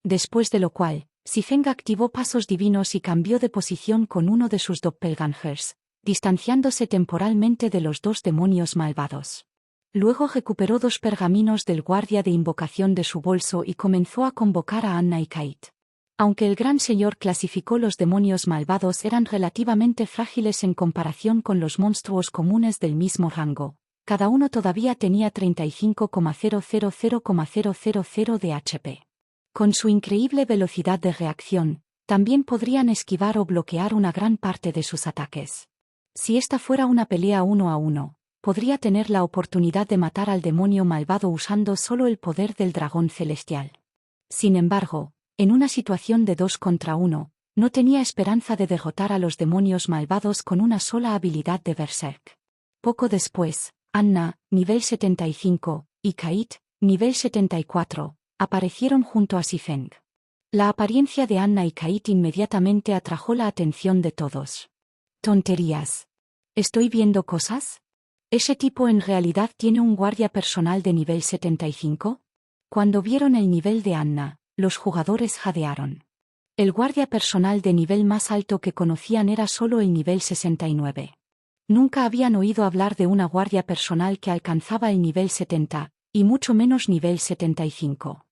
Después de lo cual, Zifeng activó pasos divinos y cambió de posición con uno de sus doppelgangers, distanciándose temporalmente de los dos demonios malvados. Luego recuperó 2 pergaminos del guardia de invocación de su bolso y comenzó a convocar a Anna y Kate. Aunque el gran señor clasificó los demonios malvados eran relativamente frágiles en comparación con los monstruos comunes del mismo rango, cada uno todavía tenía 35,000,000 de HP. Con su increíble velocidad de reacción, también podrían esquivar o bloquear una gran parte de sus ataques. Si esta fuera una pelea 1 a 1, podría tener la oportunidad de matar al demonio malvado usando solo el poder del dragón celestial. Sin embargo, en una situación de 2 contra 1, no tenía esperanza de derrotar a los demonios malvados con una sola habilidad de Berserk. Poco después, Anna, nivel 75, y Kate, nivel 74, aparecieron junto a Zifeng. La apariencia de Anna y Kate inmediatamente atrajo la atención de todos. Tonterías. ¿Estoy viendo cosas? ¿Ese tipo en realidad tiene un guardia personal de nivel 75? Cuando vieron el nivel de Anna, los jugadores jadearon. El guardia personal de nivel más alto que conocían era solo el nivel 69. Nunca habían oído hablar de una guardia personal que alcanzaba el nivel 70, y mucho menos nivel 75.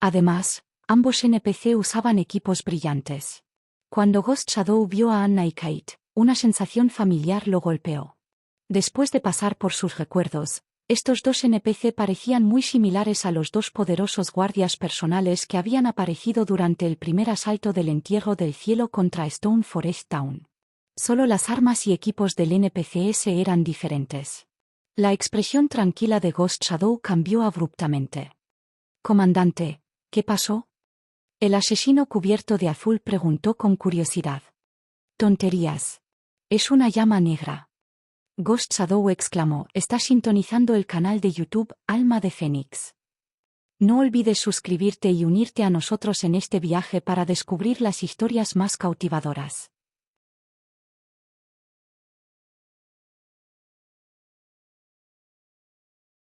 Además, ambos NPC usaban equipos brillantes. Cuando Ghost Shadow vio a Anna y Kate, una sensación familiar lo golpeó. Después de pasar por sus recuerdos, estos dos NPC parecían muy similares a los 2 poderosos guardias personales que habían aparecido durante el primer asalto del entierro del cielo contra Stone Forest Town. Solo las armas y equipos del NPCs eran diferentes. La expresión tranquila de Ghost Shadow cambió abruptamente. «Comandante, ¿qué pasó?» El asesino cubierto de azul preguntó con curiosidad. «Tonterías. Es una llama negra». Ghost Shadow exclamó: «Estás sintonizando el canal de YouTube Alma de Fénix. No olvides suscribirte y unirte a nosotros en este viaje para descubrir las historias más cautivadoras».